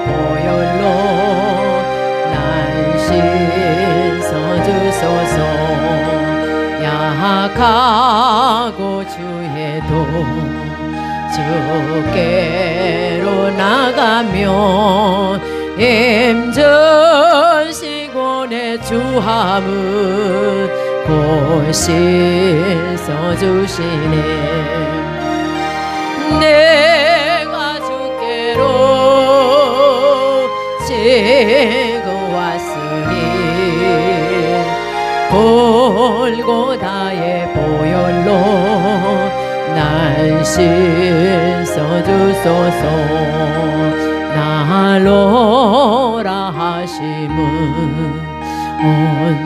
보혈로 날 씻어주소서. 약하고 주에도 주께로 나가며 임전시고 내 주함은 곧 씻어주시네. 내가 주께로 지금 왔으니 골고다의 보혈로 날 씻어주소서. 나로라 하심은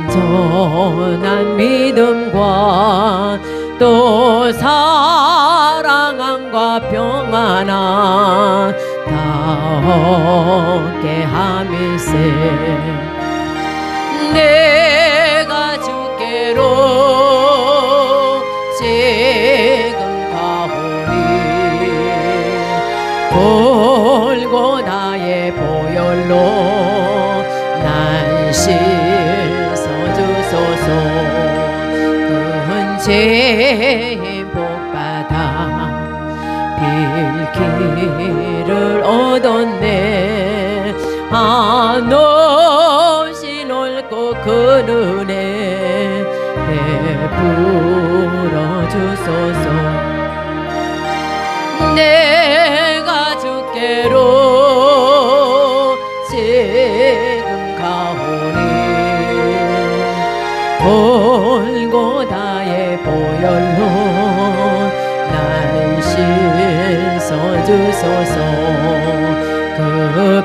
온전한 믿음과 또 사랑함과 평안함 다 얻게 함일세. 내가 주께로 지금 가오니 골고다의 보혈로 날 씻어주소서. 죄인 복받아 빌기를 얻었네. 한없이 넓고 그 은혜 베풀어 주소서. 내가 주께로 지금 가오니 골고다의 보혈로 날 씻어주소서. 그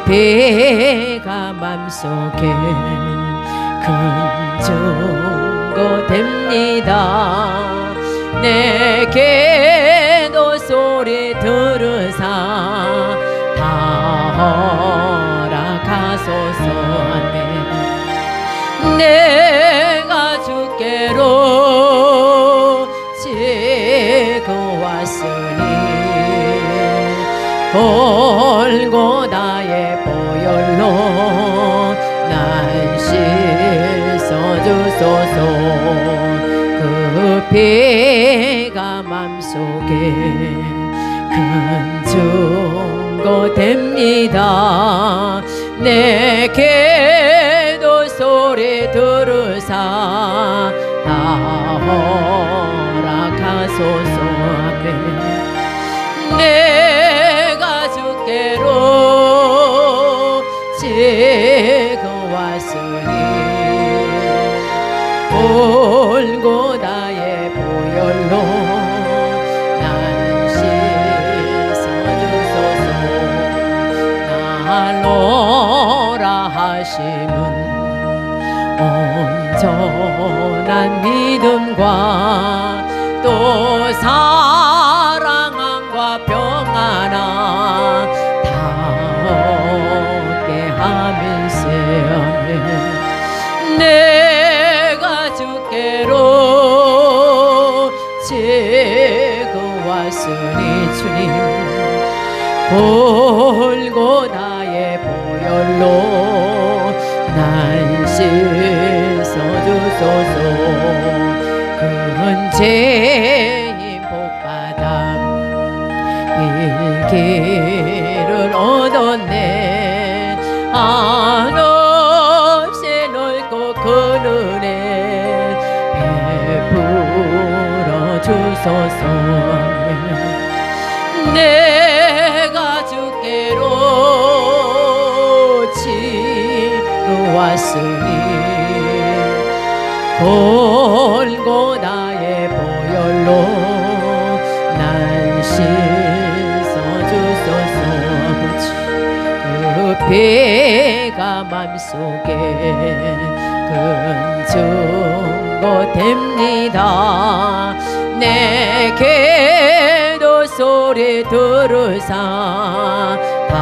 피가 맘속에 큰 증거 됩니다. 내게도 소리 들으사 다 허락하소서. 아멘. 내가 주께로 지금 왔으니 골고다의 보혈로 날 씻어주소서. 그 피가 맘속에 큰 증거 됩니다. 내게도 소리 들으사 다 허락하소서. 아멘. 내가 주께로 지금 왔으니 골고다의 보혈로 날 씻어주소서. 나로라 하심은 온전한 믿음과 또 사랑함과 평안함 다 얻게 함일세. 아멘. 내가 주께로 지금 왔으니 주님 골고다의 보혈로 날 씻어주소서. 큰 죄인 복받아 빌기를 얻었네. 한없이 넓고 큰 은혜 베풀어 주소서. 내가 주께로 지금 왔으니 골고다의 보혈로 날 씻어주소서. 그 피가 맘속에 큰 증거 됩니다. 내게도 소리 들으사 다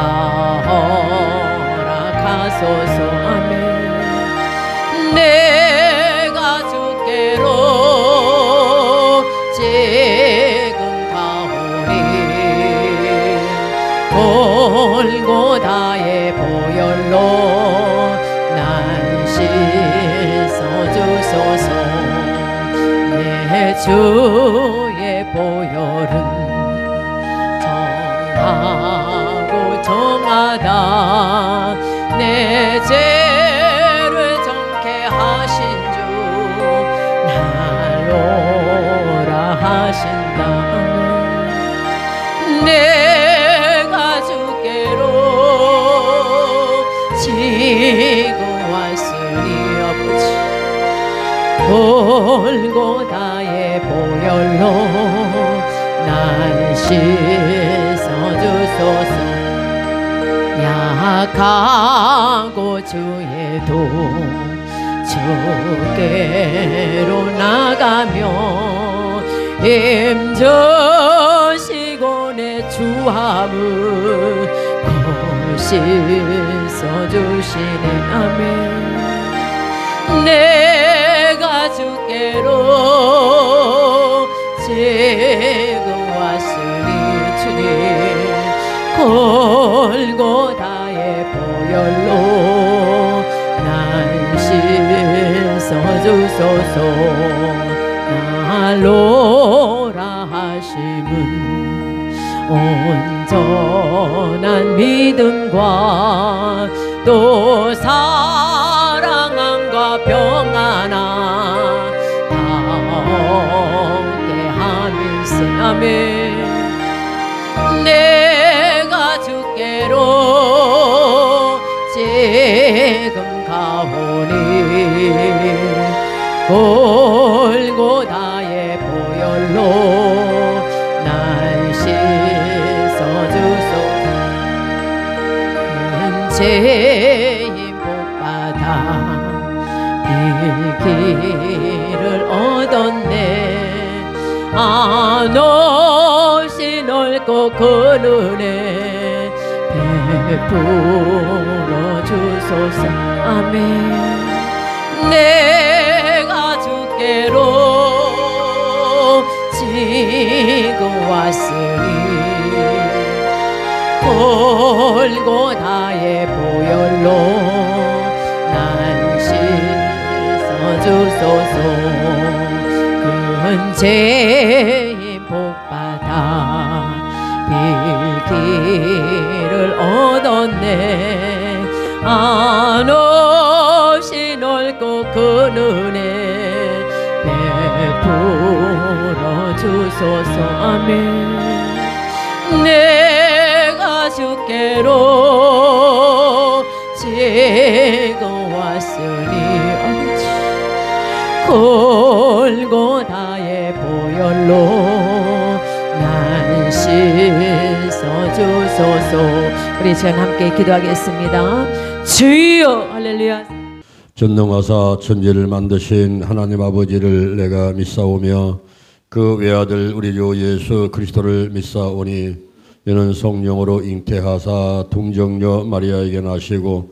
허락하소서. 아멘. 내가 주께로 지금 가오니 골고다의 보혈로 날 씻어주소서. 내 주의 보혈은 정하고 정하다. 내 죄를 정케 하신 주 날로라 하신다. 내가 주께로 지고 왔으니 아버지 골고다의 보혈로 날 씻어주소서. 약하고 주의도 주께로 나가며 힘주시고 내 주함을 씻어주시네. 아멘. 내가 주께로 지금 왔으니 주님 골고다의 보혈로 날 씻어주소서. 날로라 하심은 온전한 믿음과 또 사랑함과 평안함 함께 함일세. 아멘. 내가 주께로 지금 가오니 골고다의 보혈로 날 씻어주소서. 은혜의 복받아 빌기를 얻었네. 한없이 넓고 그 눈에 베풀어 주소서. 아멘. 내가 주께로 지금 왔으니 골고다의 보혈로 날 씻어주소서. 근죄의 복받아 빌기를 얻었네. 한없이 넓고 그 눈에 베풀어 주소서. 아멘. 내가 주께로 지금 왔으니 아버지 골고다의 보혈로 날 씻어주소서. 우리 시간 함께 기도하겠습니다. 주여. 할렐루야. 전능하사 천지를 만드신 하나님 아버지를 내가 믿사오며 그 외아들 우리 주 예수 그리스도를 믿사오니 이는 성령으로 잉태하사 동정녀 마리아에게 나시고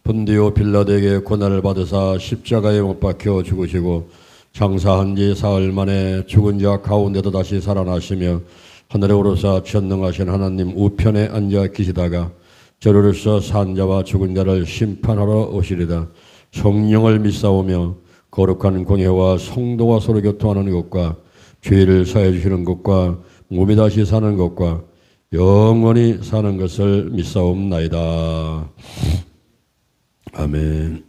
본디오 빌라도에게 고난을 받으사 십자가에 못 박혀 죽으시고 장사한 지 사흘 만에 죽은 자 가운데도 다시 살아나시며 하늘에 오르사 전능하신 하나님 우편에 앉아 계시다가 저로서 산 자와 죽은 자를 심판하러 오시리다. 성령을 믿사오며 거룩한 공예와 성도와 서로 교통하는 것과 죄를 사해 주시는 것과 몸이 다시 사는 것과 영원히 사는 것을 믿사옵나이다. 아멘.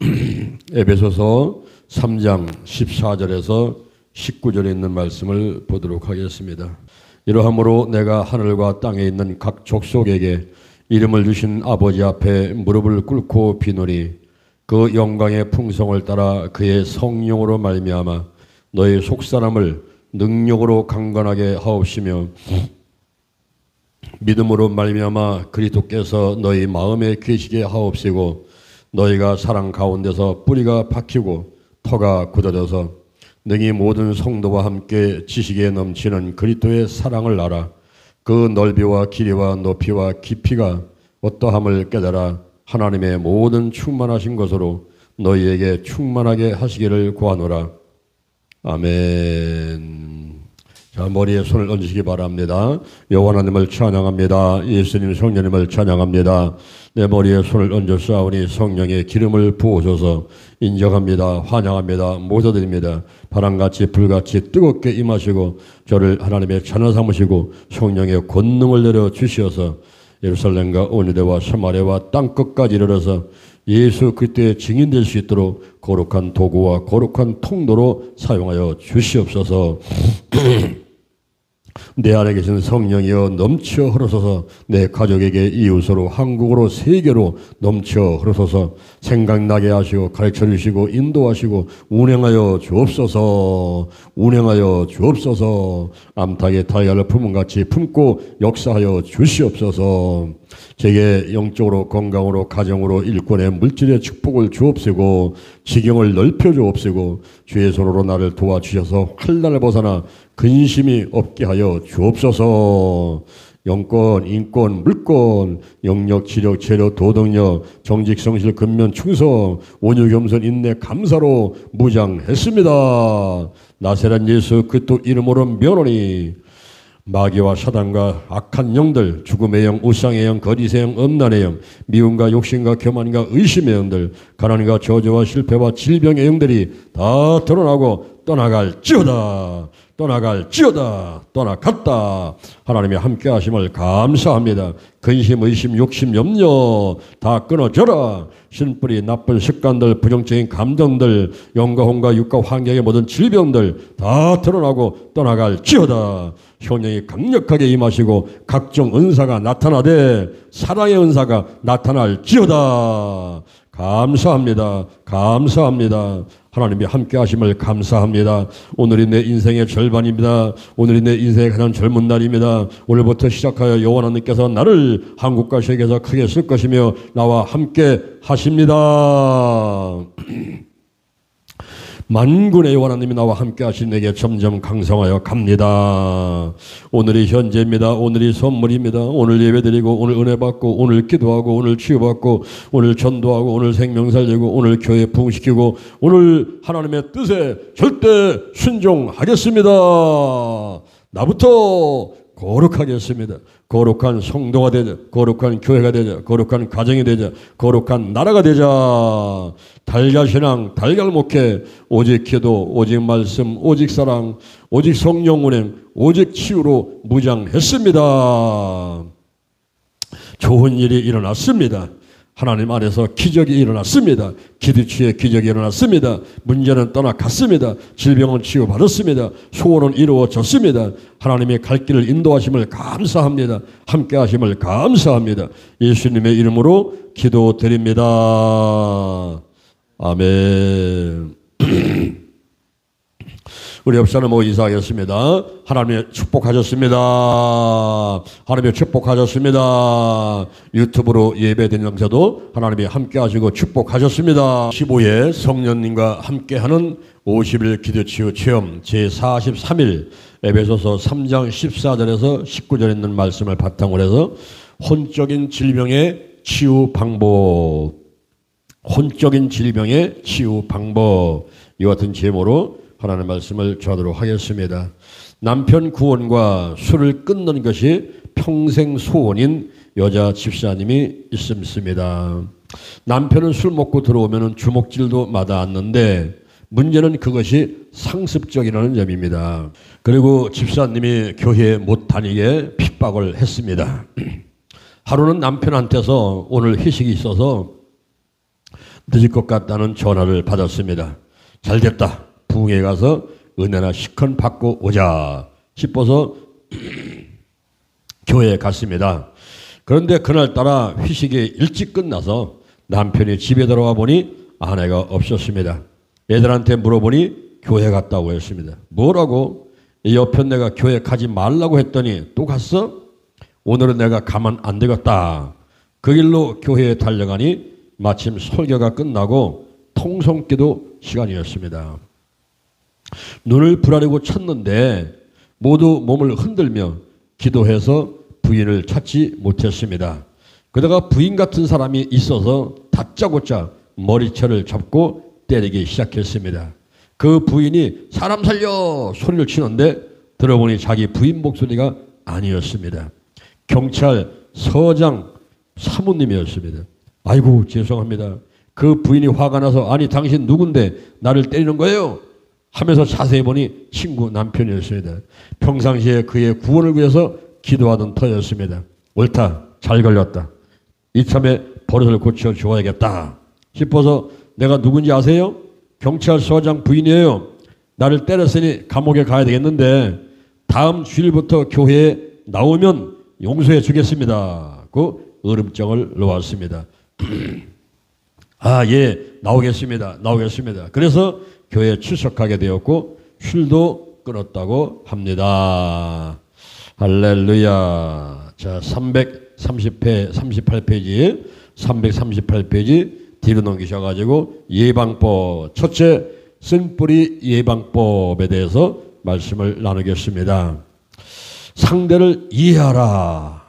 에베소서 3장 14절에서 19절에 있는 말씀을 보도록 하겠습니다. 이러함으로 내가 하늘과 땅에 있는 각 족속에게 이름을 주신 아버지 앞에 무릎을 꿇고 비노니 그 영광의 풍성을 따라 그의 성령으로 말미암아 너희 속사람을 능력으로 강건하게 하옵시며 믿음으로 말미암아 그리스도께서 너희 마음에 계시게 하옵시고 너희가 사랑 가운데서 뿌리가 박히고 터가 굳어져서 능히 모든 성도와 함께 지식에 넘치는 그리스도의 사랑을 알아 그 넓이와 길이와 높이와 깊이가 어떠함을 깨달아 하나님의 모든 충만하신 것으로 너희에게 충만하게 하시기를 구하노라. 아멘. 자, 머리에 손을 얹으시기 바랍니다. 여호와 하나님을 찬양합니다. 예수님 성령님을 찬양합니다. 내 머리에 손을 얹었사오니 성령의 기름을 부어줘서 인정합니다. 환영합니다. 모셔드립니다. 바람같이 불같이 뜨겁게 임하시고 저를 하나님의 자녀 삼으시고 성령의 권능을 내려주시어서 예루살렘과 온유대와 사마리아와 땅끝까지 이르러서 예수 그리스도의 증인될 수 있도록 거룩한 도구와 거룩한 통로로 사용하여 주시옵소서. 내 안에 계신 성령이여 넘쳐 흐르소서. 내 가족에게 이웃으로 한국으로 세계로 넘쳐 흐르소서. 생각나게 하시고 가르쳐 주시고 인도하시고 운행하여 주옵소서. 운행하여 주옵소서. 암탉의 달걀을 품은같이 품고 역사하여 주시옵소서. 제게 영적으로 건강으로 가정으로 일권의 물질의 축복을 주옵시고 지경을 넓혀 주옵시고 주의 손으로 나를 도와주셔서 환난을 벗어나 근심이 없게 하여 주옵소서. 영권, 인권, 물권, 영력, 지력, 재력, 도덕력, 정직, 성실, 근면, 충성, 온유, 겸손, 인내, 감사로 무장했습니다. 나세란 예수 그리스도 이름으로 면하니 마귀와 사단과 악한 영들, 죽음의 영, 우상의 영, 거짓의 영, 음란의 영, 미움과 욕심과 교만과 의심의 영들, 가난과 저주와 실패와 질병의 영들이 다 드러나고 떠나갈지어다. 떠나갈지어다. 떠나갔다. 하나님의 함께 하심을 감사합니다. 근심, 의심, 욕심, 염려 다 끊어져라. 신뿌리, 나쁜 습관들, 부정적인 감정들, 영과 혼과 육과 환경의 모든 질병들 다 드러나고 떠나갈지어다. 성령이 강력하게 임하시고 각종 은사가 나타나되 사랑의 은사가 나타날지어다. 감사합니다. 감사합니다. 하나님이 함께 하심을 감사합니다. 오늘이 내 인생의 절반입니다. 오늘이 내 인생의 가장 젊은 날입니다. 오늘부터 시작하여 여호와 하나님께서 나를 한국과 세계에서 크게 쓸 것이며 나와 함께 하십니다. 만군의 여호와 하나님이 나와 함께 하신 내게 점점 강성하여 갑니다. 오늘이 현재입니다. 오늘이 선물입니다. 오늘 예배드리고 오늘 은혜 받고 오늘 기도하고 오늘 치유받고 오늘 전도하고 오늘 생명 살리고 오늘 교회 부흥시키고 오늘 하나님의 뜻에 절대 순종하겠습니다. 나부터 거룩하겠습니다. 거룩한 성도가 되자. 거룩한 교회가 되자. 거룩한 가정이 되자. 거룩한 나라가 되자. 달걀신앙, 달걀목회, 오직 기도, 오직 말씀, 오직 사랑, 오직 성령 운행, 오직 치유로 무장했습니다. 좋은 일이 일어났습니다. 하나님 안에서 기적이 일어났습니다. 기도치의 기적이 일어났습니다. 문제는 떠나갔습니다. 질병은 치유받았습니다. 소원은 이루어졌습니다. 하나님의 갈 길을 인도하심을 감사합니다. 함께 하심을 감사합니다. 예수님의 이름으로 기도드립니다. 아멘. 우리 옆사람 모두 인사하겠습니다. 하나님의 축복하셨습니다. 하나님의 축복하셨습니다. 유튜브로 예배된 영사도 하나님이 함께 하시고 축복하셨습니다. 15회 성령님과 함께하는 50일 기도치유 체험 제43일 에베소서 3장 14절에서 19절에 있는 말씀을 바탕으로 해서 혼적인 질병의 치유 방법, 혼적인 질병의 치유 방법, 이와 같은 제목으로 하나님의 말씀을 전하도록 하겠습니다. 남편 구원과 술을 끊는 것이 평생 소원인 여자 집사님이 있습니다. 남편은 술 먹고 들어오면 주먹질도 마다 않는데 문제는 그것이 상습적이라는 점입니다. 그리고 집사님이 교회에 못 다니게 핍박을 했습니다. 하루는 남편한테서 오늘 회식이 있어서 늦을 것 같다는 전화를 받았습니다. 잘됐다. 부흥에 가서 은혜나 시컨 받고 오자 싶어서 교회에 갔습니다. 그런데 그날따라 회식이 일찍 끝나서 남편이 집에 들어와 보니 아내가 없었습니다. 애들한테 물어보니 교회 갔다고 했습니다. 뭐라고? 옆편 내가 교회 가지 말라고 했더니 또 갔어? 오늘은 내가 가만 안 되겠다. 그 길로 교회에 달려가니 마침 설교가 끝나고 통성기도 시간이었습니다. 눈을 부라리고 쳤는데 모두 몸을 흔들며 기도해서 부인을 찾지 못했습니다. 그러다가 부인 같은 사람이 있어서 다짜고짜 머리채를 잡고 때리기 시작했습니다. 그 부인이 사람 살려 소리를 치는데 들어보니 자기 부인 목소리가 아니었습니다. 경찰서장 사모님이었습니다. 아이고 죄송합니다. 그 부인이 화가 나서 아니 당신 누군데 나를 때리는 거예요? 하면서 자세히 보니 친구 남편이었습니다. 평상시에 그의 구원을 위해서 기도하던 터였습니다. 옳다. 잘 걸렸다. 이참에 버릇을 고쳐줘야겠다 싶어서 내가 누군지 아세요? 경찰서장 부인이에요. 나를 때렸으니 감옥에 가야 되겠는데 다음 주일부터 교회에 나오면 용서해 주겠습니다. 그 으름장을 놓았습니다. 아, 예, 나오겠습니다. 그래서 교회에 출석하게 되었고 쉴도 끊었다고 합니다. 할렐루야. 자, 38페이지 뒤로 넘기셔가지고 예방법, 첫째 쓴뿌리 예방법에 대해서 말씀을 나누겠습니다. 상대를 이해하라.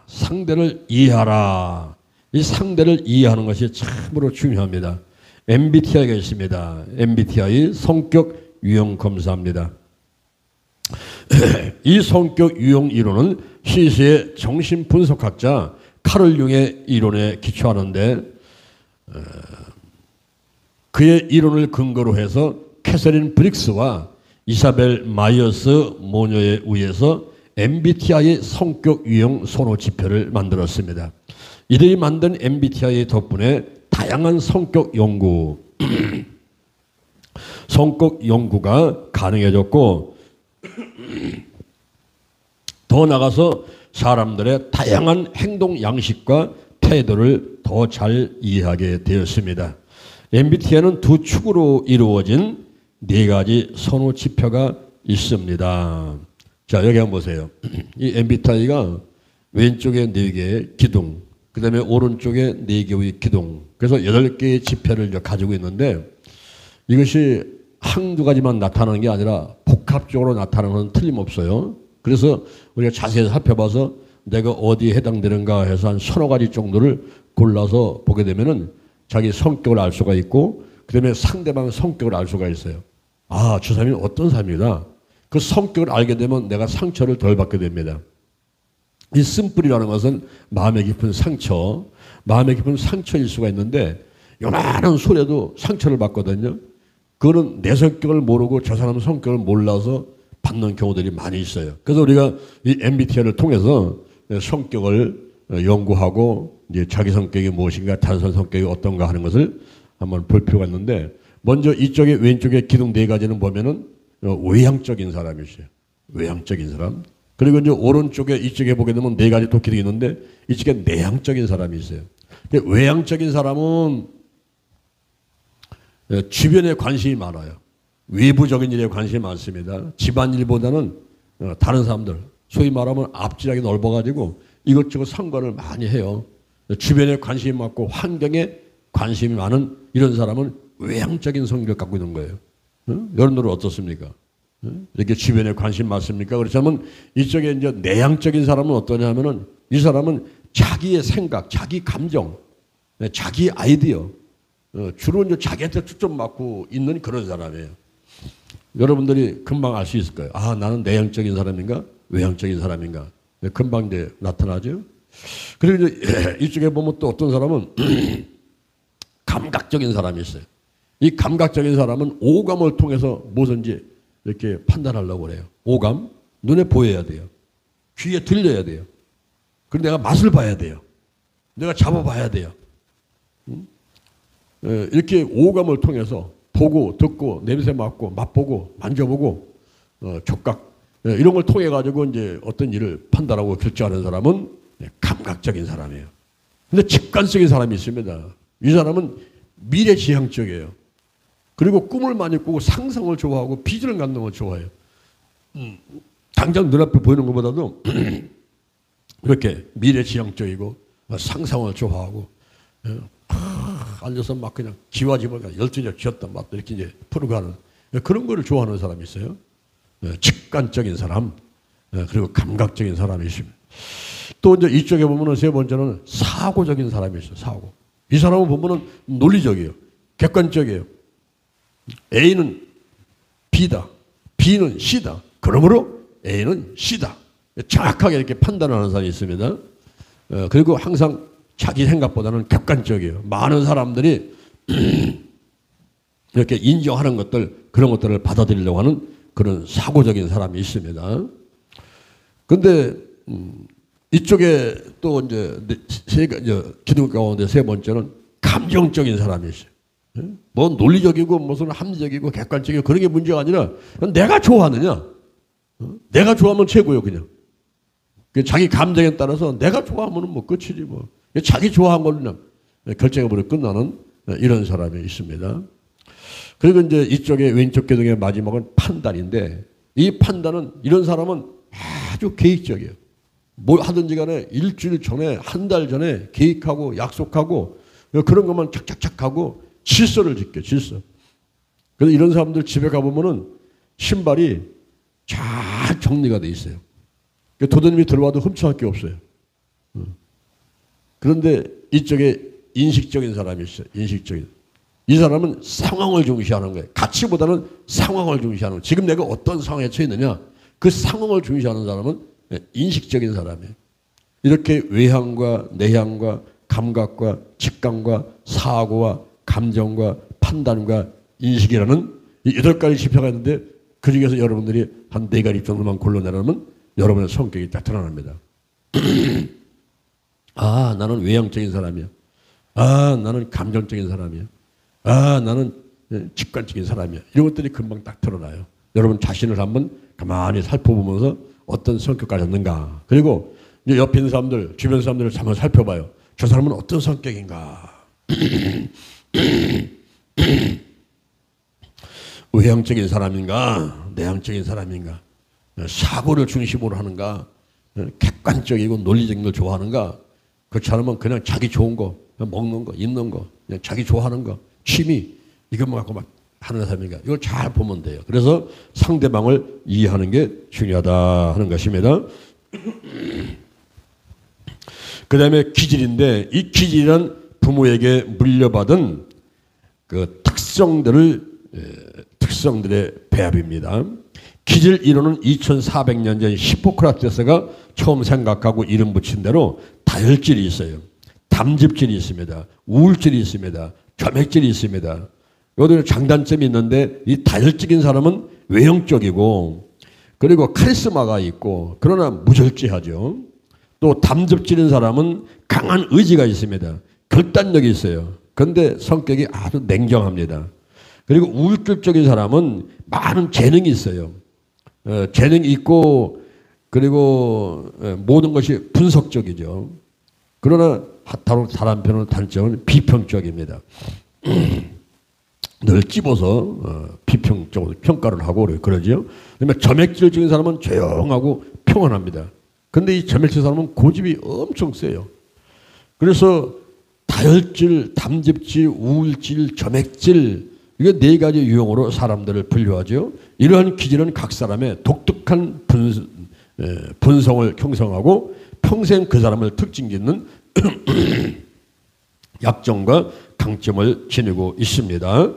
이 상대를 이해하는 것이 참으로 중요합니다. MBTI가 있습니다. MBTI 성격 유형 검사입니다. 이 성격 유형 이론은 스위스의 정신분석학자 카를 융의 이론에 기초하는데 그의 이론을 근거로 해서 캐서린 브릭스와 이사벨 마이어스 모녀에 의해서 MBTI 성격 유형 선호 지표를 만들었습니다. 이들이 만든 MBTI 덕분에 다양한 성격 연구가 가능해졌고 더 나아가서 사람들의 다양한 행동 양식과 태도를 더 잘 이해하게 되었습니다. MBTI는 두 축으로 이루어진 네 가지 선호 지표가 있습니다. 자, 여기 한번 보세요. 이 MBTI가 왼쪽에 4개의 기둥, 그 다음에 오른쪽에 4개의 기둥, 그래서 8개의 지표를 가지고 있는데 이것이 한두 가지만 나타나는 게 아니라 복합적으로 나타나는 건 틀림없어요. 그래서 우리가 자세히 살펴봐서 내가 어디에 해당되는가 해서 한 서너 가지 정도를 골라서 보게 되면은 자기 성격을 알 수가 있고 그 다음에 상대방 성격을 알 수가 있어요. 아, 저 사람이 어떤 사람이다. 그 성격을 알게 되면 내가 상처를 덜 받게 됩니다. 이 쓴뿌리라는 것은 마음에 깊은 상처일 수가 있는데 요만한 소리에도 상처를 받거든요. 그거는 내 성격을 모르고 저 사람 성격을 몰라서 받는 경우들이 많이 있어요. 그래서 우리가 이 MBTI를 통해서 성격을 연구하고 이제 자기 성격이 무엇인가 다른 사람 성격이 어떤가 하는 것을 한번 볼 필요가 있는데 먼저 이쪽에 왼쪽에 기둥 4가지는 보면은 외향적인 사람이 있어요. 외향적인 사람. 그리고 이제 오른쪽에 이쪽에 보게 되면 4가지 또 기둥이 있는데 이쪽에 내향적인 사람이 있어요. 외향적인 사람은 주변에 관심이 많아요. 외부적인 일에 관심이 많습니다. 집안일보다는 다른 사람들, 소위 말하면 앞지락이 넓어가지고 이것저것 상관을 많이 해요. 주변에 관심이 많고 환경에 관심이 많은 이런 사람은 외향적인 성격을 갖고 있는 거예요. 여러분들은 어떻습니까? 이렇게 주변에 관심 많습니까? 그렇다면 이쪽에 이제 내향적인 사람은 어떠냐 하면은 이 사람은 자기의 생각, 자기 감정, 자기 아이디어, 주로 이제 자기한테 초점 맞고 있는 그런 사람이에요. 여러분들이 금방 알 수 있을 거예요. 아, 나는 내향적인 사람인가? 외향적인 사람인가? 금방 이제 나타나죠. 그리고 이제 이쪽에 보면 또 어떤 사람은 감각적인 사람이 있어요. 이 감각적인 사람은 오감을 통해서 무엇인지 이렇게 판단하려고 그래요. 오감, 눈에 보여야 돼요. 귀에 들려야 돼요. 그리고 내가 맛을 봐야 돼요. 내가 잡아봐야 돼요. 이렇게 오감을 통해서 보고 듣고 냄새 맡고 맛보고 만져보고 촉각 이런 걸 통해 가지고 이제 어떤 일을 판단하고 결정하는 사람은 감각적인 사람이에요. 근데 직관적인 사람이 있습니다. 이 사람은 미래지향적이에요. 그리고 꿈을 많이 꾸고 상상을 좋아하고 비전을 갖는 걸 좋아해요. 당장 눈앞에 보이는 것보다도 이렇게 미래지향적이고 상상을 좋아하고 앉아서 막 그냥 지화지만 12년 쥐었다 막 이렇게 이제 풀고 하는 그런 거를 좋아하는 사람이 있어요. 직관적인 사람, 그리고 감각적인 사람이 있습니다. 또 이제 이쪽에 보면은 세 번째는 사고적인 사람이 있어요. 사고. 이 사람은 보면은 논리적이에요. 객관적이에요. A는 B다. B는 C다. 그러므로 A는 C다. 정확하게 이렇게 판단하는 사람이 있습니다. 그리고 항상 자기 생각보다는 객관적이에요. 많은 사람들이 이렇게 인정하는 것들, 그런 것들을 받아들이려고 하는 그런 사고적인 사람이 있습니다. 근데 이쪽에 또 이제 기둥 가운데 세 번째는 감정적인 사람이 있어요. 뭐 논리적이고 무슨 합리적이고 객관적이고 그런 게 문제가 아니라 내가 좋아하느냐, 내가 좋아하면 최고요. 그냥 자기 감정에 따라서 내가 좋아하면 뭐 끝이지 뭐. 자기 좋아한 걸로 결정해버려 끝나는 이런 사람이 있습니다. 그리고 이제 이쪽에 왼쪽 기둥의 마지막은 판단인데, 이 판단은 이런 사람은 아주 계획적이에요. 뭘 하든지 간에 일주일 전에, 한 달 전에 계획하고 약속하고 그런 것만 착착착 하고 질서를 지켜, 질서. 그래서 이런 사람들 집에 가보면은 신발이 잘 정리가 돼 있어요. 도둑님이 들어와도 훔쳐갈 게 없어요. 그런데 이쪽에 인식적인 사람이 있어요. 인식적인. 이 사람은 상황을 중시하는 거예요. 가치보다는 상황을 중시하는 거예요. 지금 내가 어떤 상황에 처해 있느냐, 그 상황을 중시하는 사람은 인식적인 사람이에요. 이렇게 외향과 내향과 감각과 직감과 사고와 감정과 판단과 인식이라는 이 8가지 지표가 있는데, 그 중에서 여러분들이 한 4가지 정도만 골라내려면 여러분의 성격이 딱 드러납니다. 아, 나는 외향적인 사람이야. 아, 나는 감정적인 사람이야. 아, 나는 직관적인 사람이야. 이런 것들이 금방 딱 드러나요. 여러분 자신을 한번 가만히 살펴보면서 어떤 성격 가졌는가. 그리고 이제 옆에 있는 사람들, 주변 사람들을 한번 살펴봐요. 저 사람은 어떤 성격인가. 외향적인 사람인가, 내향적인 사람인가, 사고를 중심으로 하는가, 객관적이고 논리적인 걸 좋아하는가. 그렇지 않으면 그냥 자기 좋은 거, 먹는 거, 입는 거, 그냥 자기 좋아하는 거, 취미, 이것만 갖고 막 하는 사람인가. 이걸 잘 보면 돼요. 그래서 상대방을 이해하는 게 중요하다 하는 것입니다. 그 다음에 기질인데, 이 기질이란 부모에게 물려받은 그 특성들의 배합입니다. 기질 이론은 2400년 전 히포크라테스가 처음 생각하고 이름 붙인 대로 다혈질이 있어요. 담즙질이 있습니다. 우울질이 있습니다. 점액질이 있습니다. 여기도 장단점이 있는데, 이 다혈질인 사람은 외형적이고, 그리고 카리스마가 있고, 그러나 무절제하죠. 또 담즙질인 사람은 강한 의지가 있습니다. 결단력이 있어요. 그런데 성격이 아주 냉정합니다. 그리고 우울질적인 사람은 많은 재능이 있어요. 재능이 있고, 그리고 모든 것이 분석적이죠. 그러나 다른 한편으로 단점은 비평적입니다. 늘 찝어서 비평적으로 평가를 하고 그러죠. 그다음에 점액질적인 사람은 조용하고 평온합니다. 그런데 이 점액질 사람은 고집이 엄청 세요. 그래서 다혈질, 담즙질, 우울질, 점액질, 이게 4가지 유형으로 사람들을 분류하죠. 이러한 기질은 각 사람의 독특한 본성을 형성하고 평생 그 사람을 특징짓는 약점과 강점을 지니고 있습니다.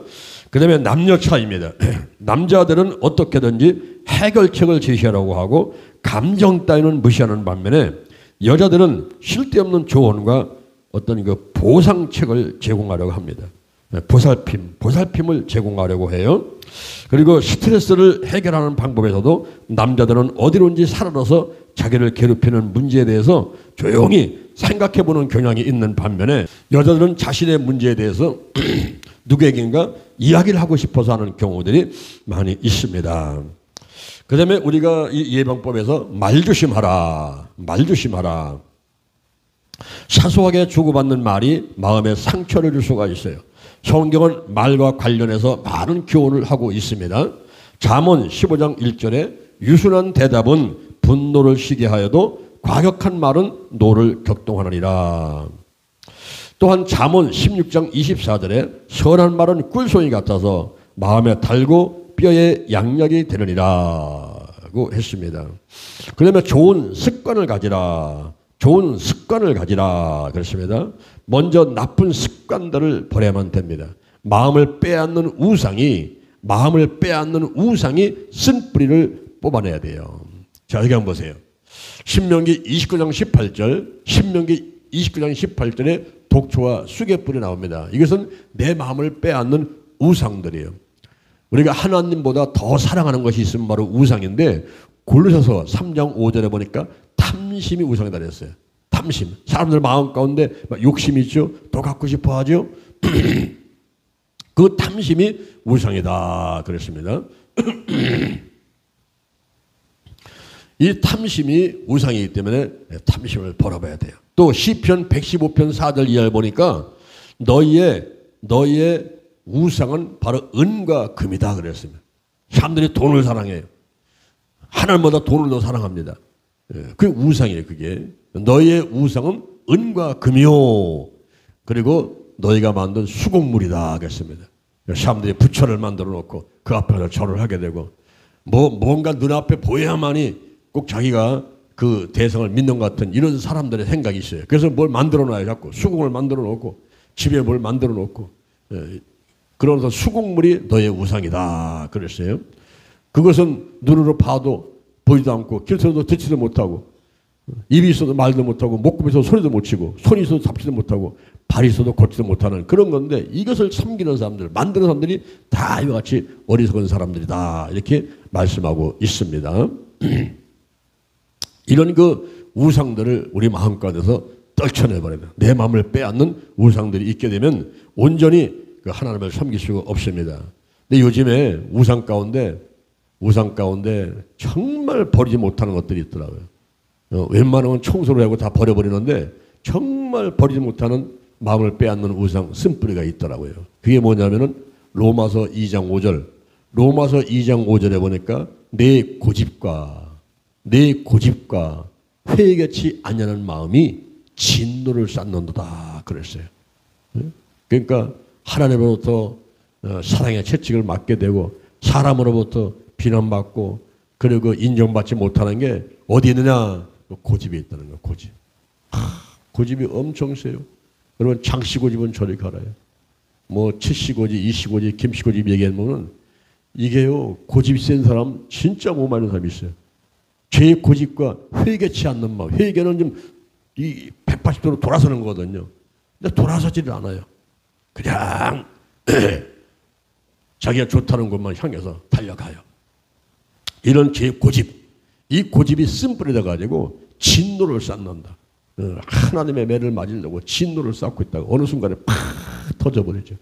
그 다음에 남녀 차이입니다. 남자들은 어떻게든지 해결책을 제시하라고 하고 감정 따위는 무시하는 반면에, 여자들은 쓸데없는 조언과 어떤 그 보상책을 제공하려고 합니다. 보살핌을 제공하려고 해요. 그리고 스트레스를 해결하는 방법에서도 남자들은 어디론지 살아서 자기를 괴롭히는 문제에 대해서 조용히 생각해보는 경향이 있는 반면에, 여자들은 자신의 문제에 대해서 누구에겐가 이야기를 하고 싶어서 하는 경우들이 많이 있습니다. 그 다음에 우리가 이 예방법에서 말조심하라. 사소하게 주고받는 말이 마음에 상처를 줄 수가 있어요. 성경은 말과 관련해서 많은 교훈을 하고 있습니다. 잠언 15장 1절에 유순한 대답은 분노를 쉬게 하여도 과격한 말은 노를 격동하느니라. 또한 잠언 16장 24절에 선한 말은 꿀송이 같아서 마음에 달고 뼈에 양약이 되느니라고 했습니다. 그 다음에 좋은 습관을 가지라 그렇습니다. 먼저 나쁜 습관들을 버려야만 됩니다. 마음을 빼앗는 우상이 쓴 뿌리를 뽑아내야 돼요. 자, 여기 한번 보세요. 신명기 29장 18절, 신명기 29장 18절에 독초와 쑥의 나옵니다. 이것은 내 마음을 빼앗는 우상들이에요. 우리가 하나님보다 더 사랑하는 것이 있으면 바로 우상인데, 골로새서 3장 5절에 보니까 탐심이 우상이다 그랬어요. 탐심. 사람들 마음 가운데 막 욕심이 있죠. 더 갖고 싶어 하죠. 그 탐심이 우상이다 그랬습니다. 이 탐심이 우상이기 때문에 탐심을 버려봐야 돼요. 또 시편 115편 4절 이하를 보니까 너희의 우상은 바로 은과 금이다 그랬습니다. 사람들이 돈을 사랑해요. 하나님보다 돈을 더 사랑합니다. 그게 우상이에요. 그게 너희의 우상은 은과 금이요, 그리고 너희가 만든 수곡물이다 그랬습니다. 사람들이 부처를 만들어 놓고 그 앞에서 절을 하게 되고, 뭔가 눈앞에 보여야만이 꼭 자기가 그 대성을 믿는 것 같은 이런 사람들의 생각이 있어요. 그래서 뭘 만들어 놔요. 자꾸 수공을 만들어 놓고, 집에 뭘 만들어 놓고, 그러면서 수공물이 너의 우상이다 그랬어요. 그것은 눈으로 봐도 보이지도 않고, 길에서도 듣지도 못하고, 입이 있어도 말도 못하고, 목구멍이 있어도 소리도 못 치고, 손이 있어도 잡지도 못하고, 발이 있어도 걷지도 못하는 그런 건데, 이것을 섬기는 사람들, 만드는 사람들이 다 이와 같이 어리석은 사람들이다 이렇게 말씀하고 있습니다. 이런 그 우상들을 우리 마음가운데서 떨쳐내버려야 돼요. 내 마음을 빼앗는 우상들이 있게 되면 온전히 그 하나님을 섬길 수가 없습니다. 근데 요즘에 우상 가운데 정말 버리지 못하는 것들이 있더라고요. 웬만하면 청소를 하고 다 버려버리는데 정말 버리지 못하는 마음을 빼앗는 우상 쓴뿌리가 있더라고요. 그게 뭐냐면은 로마서 2장 5절에 보니까 내 고집과 회개치 아니하는 마음이 진노를 쌓는도다 그랬어요. 그러니까 하나님으로부터 사랑의 채찍을 맞게 되고, 사람으로부터 비난받고, 그리고 인정받지 못하는 게 어디 있느냐? 고집이 있다는 거예요. 고집. 고집이 엄청 세요. 여러분, 장씨 고집은 저리 가라요. 뭐 칠씨 고집, 이씨 고집, 김씨 고집 얘기하면은 이게요, 고집이 센 사람 진짜 못 말하는 사람이 있어요. 죄의 고집과 회개치 않는 마음. 회개는 좀 이 180도로 돌아서는 거거든요. 근데 돌아서지를 않아요. 그냥 자기가 좋다는 것만 향해서 달려가요. 이런 죄의 고집, 이 고집이 쓴뿌리돼 가지고 진노를 쌓는다. 하나님의 매를 맞으려고 진노를 쌓고 있다가 어느 순간에 팍 터져버리죠.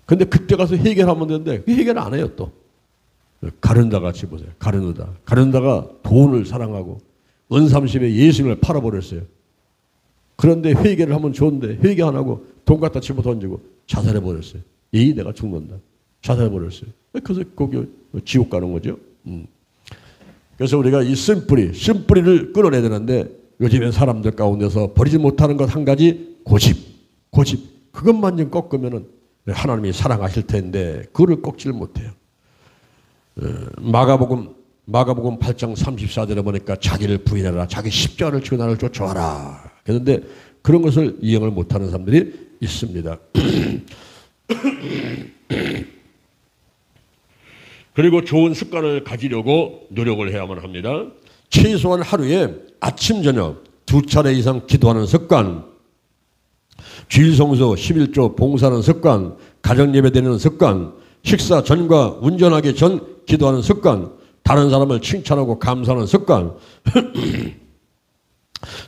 근데 그때 가서 해결하면 되는데 해결 안 해요. 또 가룟다 같이 보세요. 가룟다가 돈을 사랑하고 은삼십에 예수님을 팔아버렸어요. 그런데 회개를 하면 좋은데 회개 안 하고 돈 갖다 집어 던지고 자살해버렸어요. 내가 죽는다. 자살해버렸어요. 그래서 거기 지옥 가는 거죠. 그래서 우리가 이 쓴뿌리를 끊어내야 되는데, 요즘에 사람들 가운데서 버리지 못하는 것 한 가지, 고집. 그것만 좀 꺾으면은 하나님이 사랑하실 텐데 그거를 꺾지를 못해요. 마가복음 8장 34절에 보니까 자기를 부인하라, 자기 십자가를 지고 나를 쫓아와라. 그런데 그런 것을 이행을 못하는 사람들이 있습니다. 그리고 좋은 습관을 가지려고 노력을 해야만 합니다. 최소한 하루에 아침 저녁 2차례 이상 기도하는 습관, 주일 성수 11조 봉사하는 습관, 가정 예배 드리는 습관, 식사 전과 운전하기 전 기도하는 습관, 다른 사람을 칭찬하고 감사하는 습관,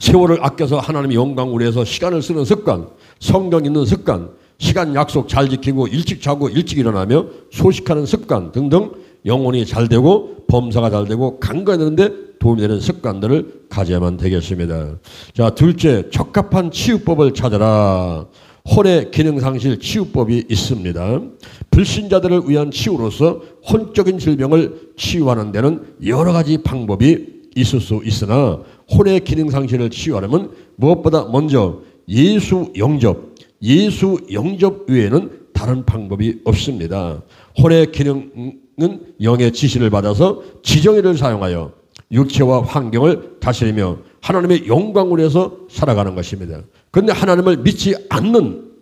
세월을 아껴서 하나님의 영광을 위해서 시간을 쓰는 습관, 성경 읽는 습관, 시간 약속 잘 지키고 일찍 자고 일찍 일어나며 소식하는 습관 등등, 영혼이 잘 되고 범사가 잘 되고 강건해지는데 도움이 되는 습관들을 가져야만 되겠습니다. 자, 둘째, 적합한 치유법을 찾아라. 혼의 기능상실 치유법이 있습니다. 불신자들을 위한 치유로서 혼적인 질병을 치유하는 데는 여러 가지 방법이 있을 수 있으나, 혼의 기능상실을 치유하려면 무엇보다 먼저 예수 영접 외에는 다른 방법이 없습니다. 혼의 기능은 영의 지시를 받아서 지정의를 사용하여 육체와 환경을 다스리며 하나님의 영광을 위해서 살아가는 것입니다. 그런데 하나님을 믿지 않는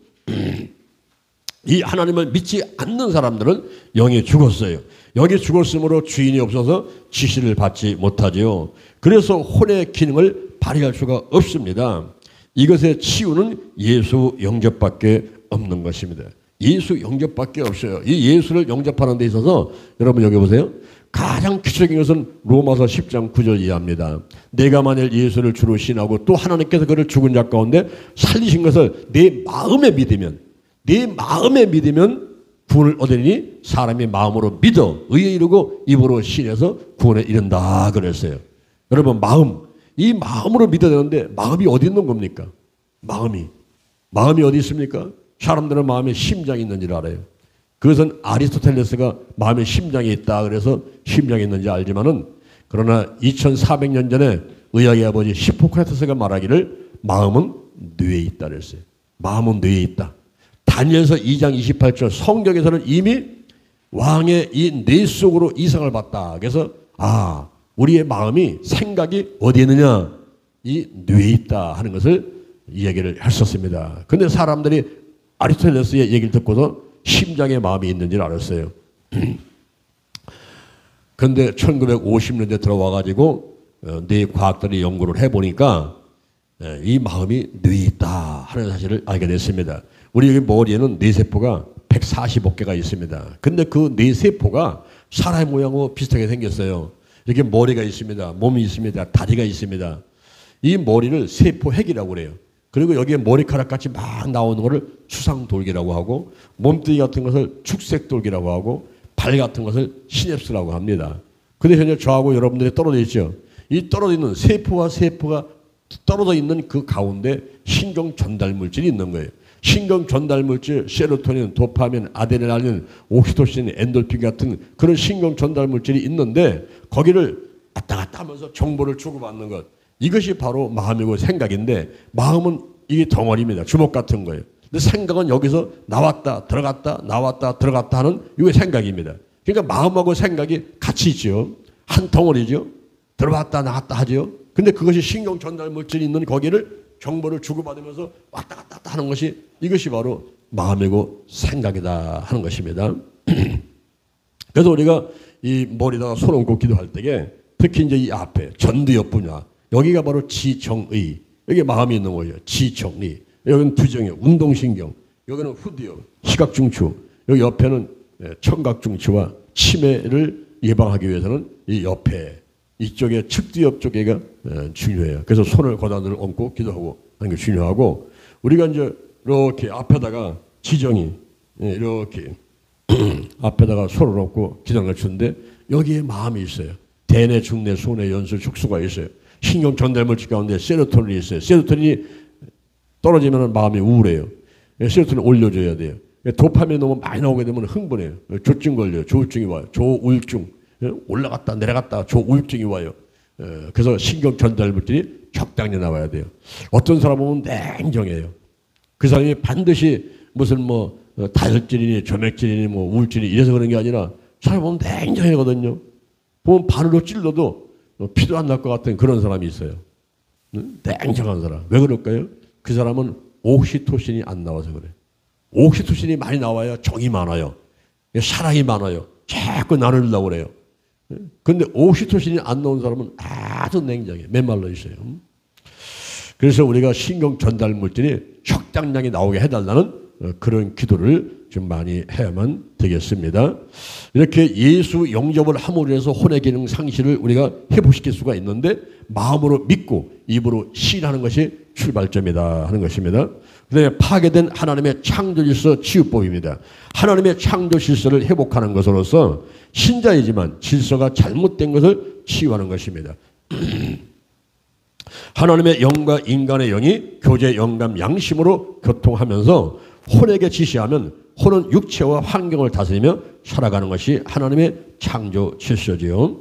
이 하나님을 믿지 않는 사람들은 영이 죽었어요. 영이 죽었으므로 주인이 없어서 지시를 받지 못하지요. 그래서 혼의 기능을 발휘할 수가 없습니다. 이것의 치유는 예수 영접밖에 없는 것입니다. 예수 영접밖에 없어요. 이 예수를 영접하는 데 있어서 여러분 여기 보세요. 가장 기초적인 것은 로마서 10장 9절 이하입니다. 내가 만일 예수를 주로 신하고 또 하나님께서 그를 죽은 자 가운데 살리신 것을 내 마음에 믿으면 구원을 얻으니 사람이 마음으로 믿어 의에 이르고 입으로 신해서 구원에 이른다 그랬어요. 여러분 이 마음으로 믿어야 되는데 마음이 어디 있는 겁니까? 마음이 어디 있습니까? 사람들은 마음에 심장이 있는 줄 알아요. 그것은 아리스토텔레스가 마음에 심장이 있다 그래서 심장이 있는지 알지만은 그러나 2400년 전에 의학의 아버지 히포크라테스가 말하기를 마음은 뇌에 있다 그랬어요. 마음은 뇌에 있다. 다니엘서 2장 28절 성경에서는 이미 왕의 이 뇌 속으로 이상을 봤다. 그래서 우리의 마음이 생각이 어디 있느냐? 이 뇌에 있다 하는 것을 이야기를 했었습니다. 그런데 사람들이 아리스토텔레스의 얘기를 듣고서 심장에 마음이 있는 줄 알았어요. 그런데 1950년대 들어와가지고 뇌 과학들이 연구를 해보니까 이 마음이 뇌에 있다 하는 사실을 알게 됐습니다. 우리 여기 머리에는 뇌세포가 145개가 있습니다. 근데 그 뇌세포가 사람의 모양하고 비슷하게 생겼어요. 이렇게 머리가 있습니다. 몸이 있습니다. 다리가 있습니다. 이 머리를 세포핵이라고 그래요. 그리고 여기에 머리카락같이 막 나오는 것을 수상돌기라고 하고 몸뚱이 같은 것을 축색돌기라고 하고 발 같은 것을 시냅스라고 합니다. 근데 현재 저하고 여러분들이 떨어져 있죠. 이 떨어져 있는 세포와 세포가 떨어져 있는 그 가운데 신경 전달 물질이 있는 거예요. 신경 전달 물질, 세로토닌, 도파민, 아드레날린, 옥시토신, 엔돌핀 같은 그런 신경 전달 물질이 있는데 거기를 왔다 갔다 하면서 정보를 주고받는 것. 이것이 바로 마음이고 생각인데 마음은 이게 덩어리입니다. 주먹 같은 거예요. 근데 생각은 여기서 나왔다 들어갔다 나왔다 들어갔다 하는 이게 생각입니다. 그러니까 마음하고 생각이 같이 있죠. 한 덩어리죠. 들어왔다 나왔다 하죠. 근데 그것이 신경 전달 물질이 있는 거기를 정보를 주고받으면서 왔다 갔다 하는 것이 이것이 바로 마음이고 생각이다 하는 것입니다. 그래서 우리가 이 머리다가 손 얹고 기도할 때에 특히 이제 이 앞에 전두엽 분야 여기가 바로 지정의 여기 마음이 있는 거예요. 지정의 여기는 두정엽 운동신경 여기는 후두엽 시각중추 여기 옆에는 청각중추와 치매를 예방하기 위해서는 이 옆에 이쪽에 측두엽 쪽에가 중요해요. 그래서 손을 고단을 얹고 기도하고 하는 게 중요하고 우리가 이제 이렇게 앞에다가 지정이 이렇게 앞에다가 손을 얹고 기도를 주는데 여기에 마음이 있어요. 대뇌, 중뇌, 소뇌, 연술, 촉수가 있어요. 신경 전달물질 가운데 세로토닌이 있어요. 세로토닌이 떨어지면 마음이 우울해요. 세로토닌 올려줘야 돼요. 도파민이 너무 많이 나오게 되면 흥분해요. 조증 걸려요. 조우증이 와요. 조우울증. 올라갔다 내려갔다 조우울증이 와요. 그래서 신경 전달물질이 적당히 나와야 돼요. 어떤 사람은 냉정해요. 그 사람이 반드시 무슨 뭐 다혈질이니 조맥질이니 뭐 우울증이 이래서 그런 게 아니라 사람 보면 냉정하거든요. 보면 바늘로 찔러도 피도 안 날 것 같은 그런 사람이 있어요. 냉정한 사람. 왜 그럴까요? 그 사람은 옥시토신이 안 나와서 그래요. 옥시토신이 많이 나와야 정이 많아요. 사랑이 많아요. 자꾸 나누려고 그래요. 근데 옥시토신이 안 나온 사람은 아주 냉정해. 메말라 있어요. 그래서 우리가 신경 전달 물질이 적당량이 나오게 해달라는 그런 기도를 좀 많이 해야만 되겠습니다. 이렇게 예수 영접을 함으로 해서 혼의 기능 상실을 우리가 회복시킬 수가 있는데 마음으로 믿고 입으로 시인하는 것이 출발점이다 하는 것입니다. 그다음에 파괴된 하나님의 창조 질서 치유법입니다. 하나님의 창조 질서를 회복하는 것으로서 신자이지만 질서가 잘못된 것을 치유하는 것입니다. 하나님의 영과 인간의 영이 교제, 영감, 양심으로 교통하면서 혼에게 지시하면 혼은 육체와 환경을 다스리며 살아가는 것이 하나님의 창조 질서지요.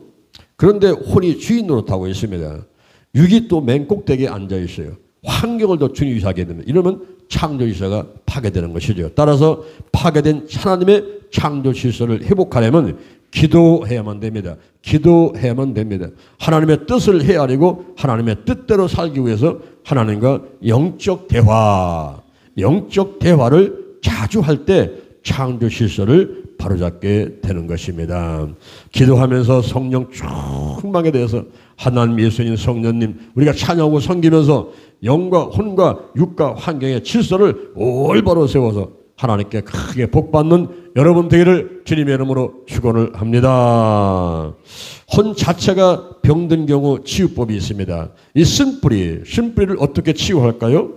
그런데 혼이 주인 노릇하고 있습니다. 육이 또 맨 꼭대기에 앉아 있어요. 환경을 더 중요시하게 되면 이러면 창조 질서가 파괴되는 것이죠. 따라서 파괴된 하나님의 창조 질서를 회복하려면 기도해야만 됩니다. 기도해야만 됩니다. 하나님의 뜻을 헤아리고 하나님의 뜻대로 살기 위해서 하나님과 영적 대화를 자주 할 때 창조 질서를 바로잡게 되는 것입니다. 기도하면서 성령 충만에 대해서 하나님, 예수님, 성령님 우리가 찬양하고 섬기면서 영과 혼과 육과 환경의 질서를 올바로 세워서 하나님께 크게 복받는 여러분 되기를 주님의 이름으로 축원을 합니다. 혼 자체가 병든 경우 치유법이 있습니다. 이 쓴뿌리를 어떻게 치유할까요?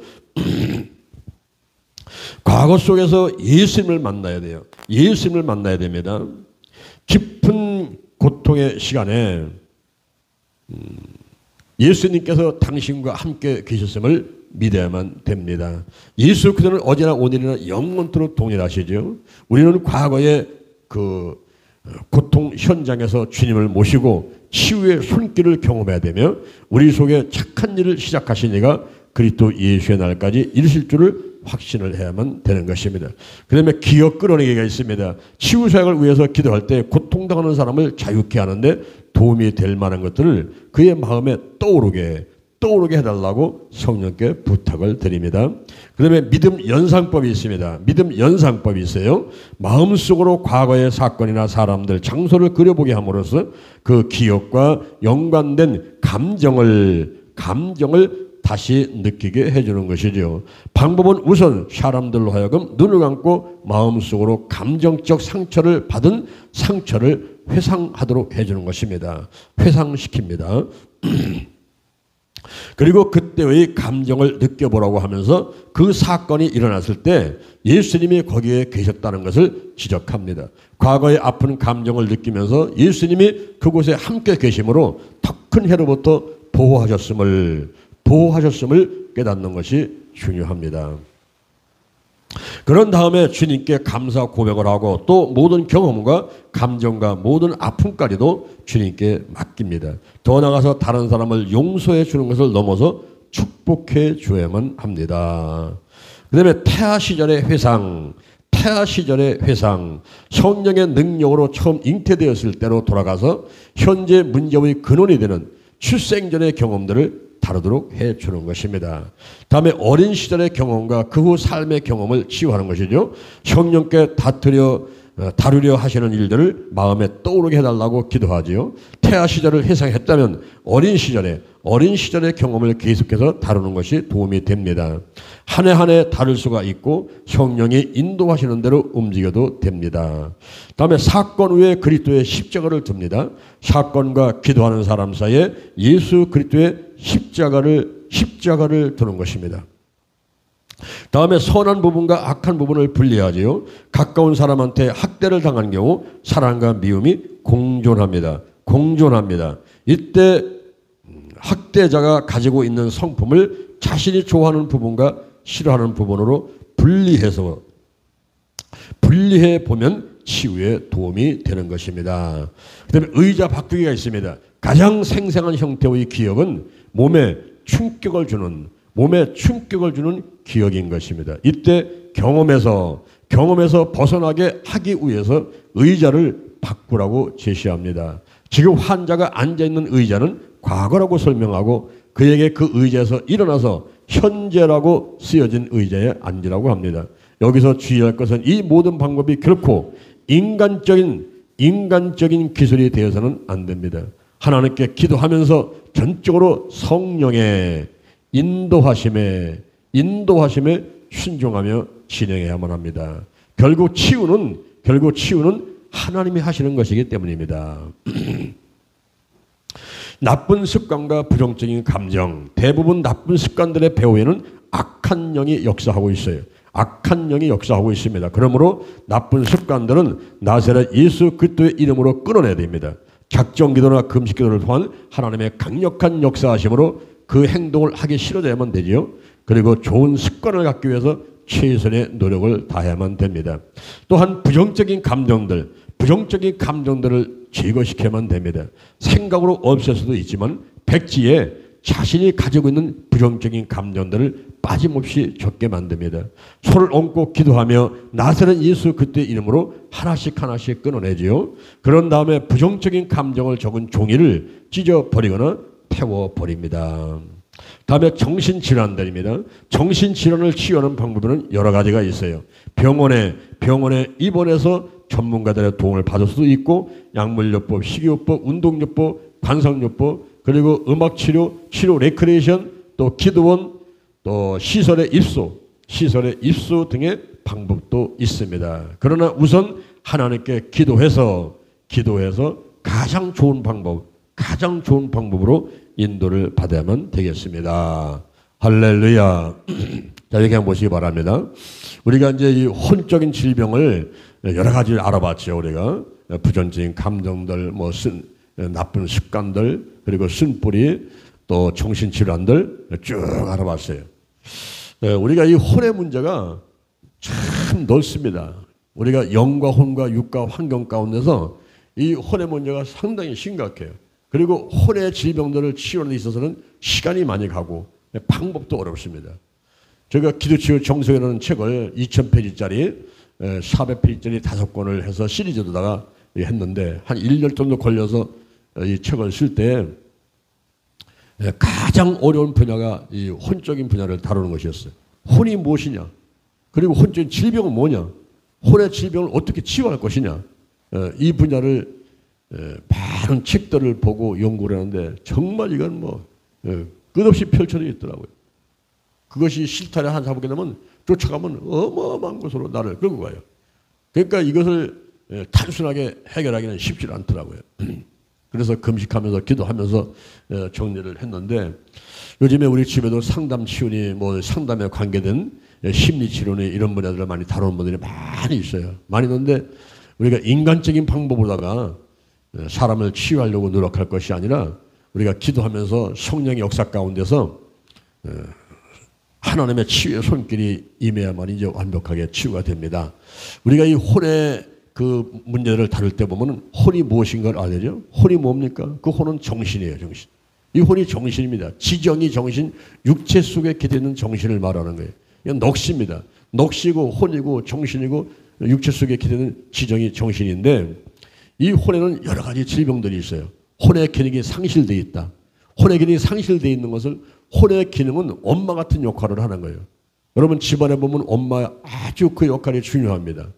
과거 속에서 예수님을 만나야 돼요. 예수님을 만나야 됩니다. 깊은 고통의 시간에 예수님께서 당신과 함께 계셨음을 믿어야만 됩니다. 예수 그리스도는 어제나 오늘이나 영원토록 동일하시죠. 우리는 과거의 그 고통 현장에서 주님을 모시고 치유의 손길을 경험해야 되며 우리 속에 착한 일을 시작하신 이가 그리스도 예수의 날까지 이르실 줄을 확신을 해야만 되는 것입니다. 그 다음에 기억 끌어내기가 있습니다. 치유 사역을 위해서 기도할 때 고통당하는 사람을 자유케 하는데 도움이 될 만한 것들을 그의 마음에 떠오르게 해달라고 성령께 부탁을 드립니다. 그 다음에 믿음 연상법이 있습니다. 믿음 연상법이 있어요. 마음속으로 과거의 사건이나 사람들, 장소를 그려보게 함으로써 그 기억과 연관된 감정을 다시 느끼게 해주는 것이죠. 방법은 우선 사람들로 하여금 눈을 감고 마음속으로 감정적 상처를 받은 상처를 회상하도록 해주는 것입니다. 회상시킵니다. 그리고 그때의 감정을 느껴보라고 하면서 그 사건이 일어났을 때 예수님이 거기에 계셨다는 것을 지적합니다. 과거의 아픈 감정을 느끼면서 예수님이 그곳에 함께 계심으로 더 큰 해로부터 보호하셨음을 깨닫는 것이 중요합니다. 그런 다음에 주님께 감사 고백을 하고 또 모든 경험과 감정과 모든 아픔까지도 주님께 맡깁니다. 더 나아가서 다른 사람을 용서해 주는 것을 넘어서 축복해 줘야만 합니다. 그 다음에 태아 시절의 회상, 성령의 능력으로 처음 잉태되었을 때로 돌아가서 현재 문제의 근원이 되는 출생전의 경험들을 다루도록 해주는 것입니다. 다음에 어린 시절의 경험과 그 후 삶의 경험을 치유하는 것이죠. 성령께 다루려 하시는 일들을 마음에 떠오르게 해달라고 기도하지요. 태아 시절을 회상했다면 어린 시절의 경험을 계속해서 다루는 것이 도움이 됩니다. 한 해 한 해 다룰 수가 있고 성령이 인도하시는 대로 움직여도 됩니다. 다음에 사건 후에 그리스도의 십자가를 듭니다. 사건과 기도하는 사람 사이에 예수 그리스도의 십자가를 두는 것입니다. 다음에 선한 부분과 악한 부분을 분리하지요. 가까운 사람한테 학대를 당한 경우 사랑과 미움이 공존합니다. 이때 학대자가 가지고 있는 성품을 자신이 좋아하는 부분과 싫어하는 부분으로 분리해 보면 치유에 도움이 되는 것입니다. 그 다음에 의자 바꾸기가 있습니다. 가장 생생한 형태의 기억은 몸에 충격을 주는 기억인 것입니다. 이때 경험에서 벗어나게 하기 위해서 의자를 바꾸라고 제시합니다. 지금 환자가 앉아있는 의자는 과거라고 설명하고 그에게 그 의자에서 일어나서 현재라고 쓰여진 의자에 앉으라고 합니다. 여기서 주의할 것은 이 모든 방법이 결코 인간적인 기술이 되어서는 안 됩니다. 하나님께 기도하면서 전적으로 성령의 인도하심에 순종하며 진행해야만 합니다. 결국 치유는 하나님이 하시는 것이기 때문입니다. 나쁜 습관과 부정적인 감정, 대부분 나쁜 습관들의 배후에는 악한 영이 역사하고 있어요. 그러므로 나쁜 습관들은 나사렛 예수 그리스도의 이름으로 끊어내야 됩니다. 작정기도나 금식기도를 통한 하나님의 강력한 역사하심으로 그 행동을 하기 싫어져야만 되지요. 그리고 좋은 습관을 갖기 위해서 최선의 노력을 다해야만 됩니다. 또한 부정적인 감정들을 제거시켜야만 됩니다. 생각으로 없앨 수도 있지만 백지에 자신이 가지고 있는 부정적인 감정들을 빠짐없이 적게 만듭니다. 손을 얹고 기도하며 나사렛 예수 그리스도의 이름으로 하나씩 끊어내지요. 그런 다음에 부정적인 감정을 적은 종이를 찢어버리거나 태워버립니다. 다음에 정신질환들입니다. 정신질환을 치유하는 방법은 여러 가지가 있어요. 병원에 입원해서 전문가들의 도움을 받을 수도 있고, 약물요법, 식이요법, 운동요법, 관상요법, 그리고 음악치료, 치료 레크레이션, 또 기도원, 또 시설의 입수 등의 방법도 있습니다. 그러나 우선 하나님께 기도해서 가장 좋은 방법으로 인도를 받아야만 되겠습니다. 할렐루야. 자, 이렇게 한번 보시기 바랍니다. 우리가 이제 이 혼적인 질병을 여러 가지를 알아봤죠. 우리가 부정적인 감정들, 나쁜 습관들, 그리고 쓴뿌리, 또 정신질환들 쭉 알아봤어요. 우리가 이 혼의 문제가 참 넓습니다. 우리가 영과 혼과 육과 환경 가운데서 이 혼의 문제가 상당히 심각해요. 그리고 혼의 질병들을 치유하는 데 있어서는 시간이 많이 가고 방법도 어렵습니다. 제가 기도치유 정석이라는 책을 2000페이지짜리 400페이지짜리 5권을 해서 시리즈로다가 했는데 한 1년 정도 걸려서 이 책을 쓸 때 가장 어려운 분야가 이 혼적인 분야를 다루는 것이었어요. 혼이 무엇이냐? 그리고 혼적인 질병은 뭐냐? 혼의 질병을 어떻게 치유할 것이냐? 이 분야를 많은 책들을 보고 연구를 하는데 정말 이건 끝없이 펼쳐져 있더라고요. 그것이 실타래 하나 잡게 되면 쫓아가면 어마어마한 곳으로 나를 끌고 가요. 그러니까 이것을 단순하게 해결하기는 쉽지 않더라고요. 그래서 금식하면서 기도하면서 정리를 했는데, 요즘에 우리 집에도 상담 치유니 상담에 관계된 심리 치료니 이런 분야들을 많이 다루는 분들이 많이 있어요. 많이 있는데 우리가 인간적인 방법으로다가 사람을 치유하려고 노력할 것이 아니라 우리가 기도하면서 성령의 역사 가운데서 하나님의 치유의 손길이 임해야만 이제 완벽하게 치유가 됩니다. 우리가 이 혼의 그 문제를 다룰 때 보면 혼이 무엇인가를 알죠? 혼이 뭡니까? 그 혼은 정신이에요, 정신. 이 혼이 정신입니다. 지정이 정신, 육체 속에 깃어 있는 정신을 말하는 거예요. 이건 넋입니다. 넋이고 혼이고 정신이고 육체 속에 깃어 있는 지정이 정신인데, 이 혼에는 여러 가지 질병들이 있어요. 혼의 기능이 상실되어 있다. 혼의 기능이 상실되어 있는 것을, 혼의 기능은 엄마 같은 역할을 하는 거예요. 여러분 집안에 보면 엄마 아주 그 역할이 중요합니다.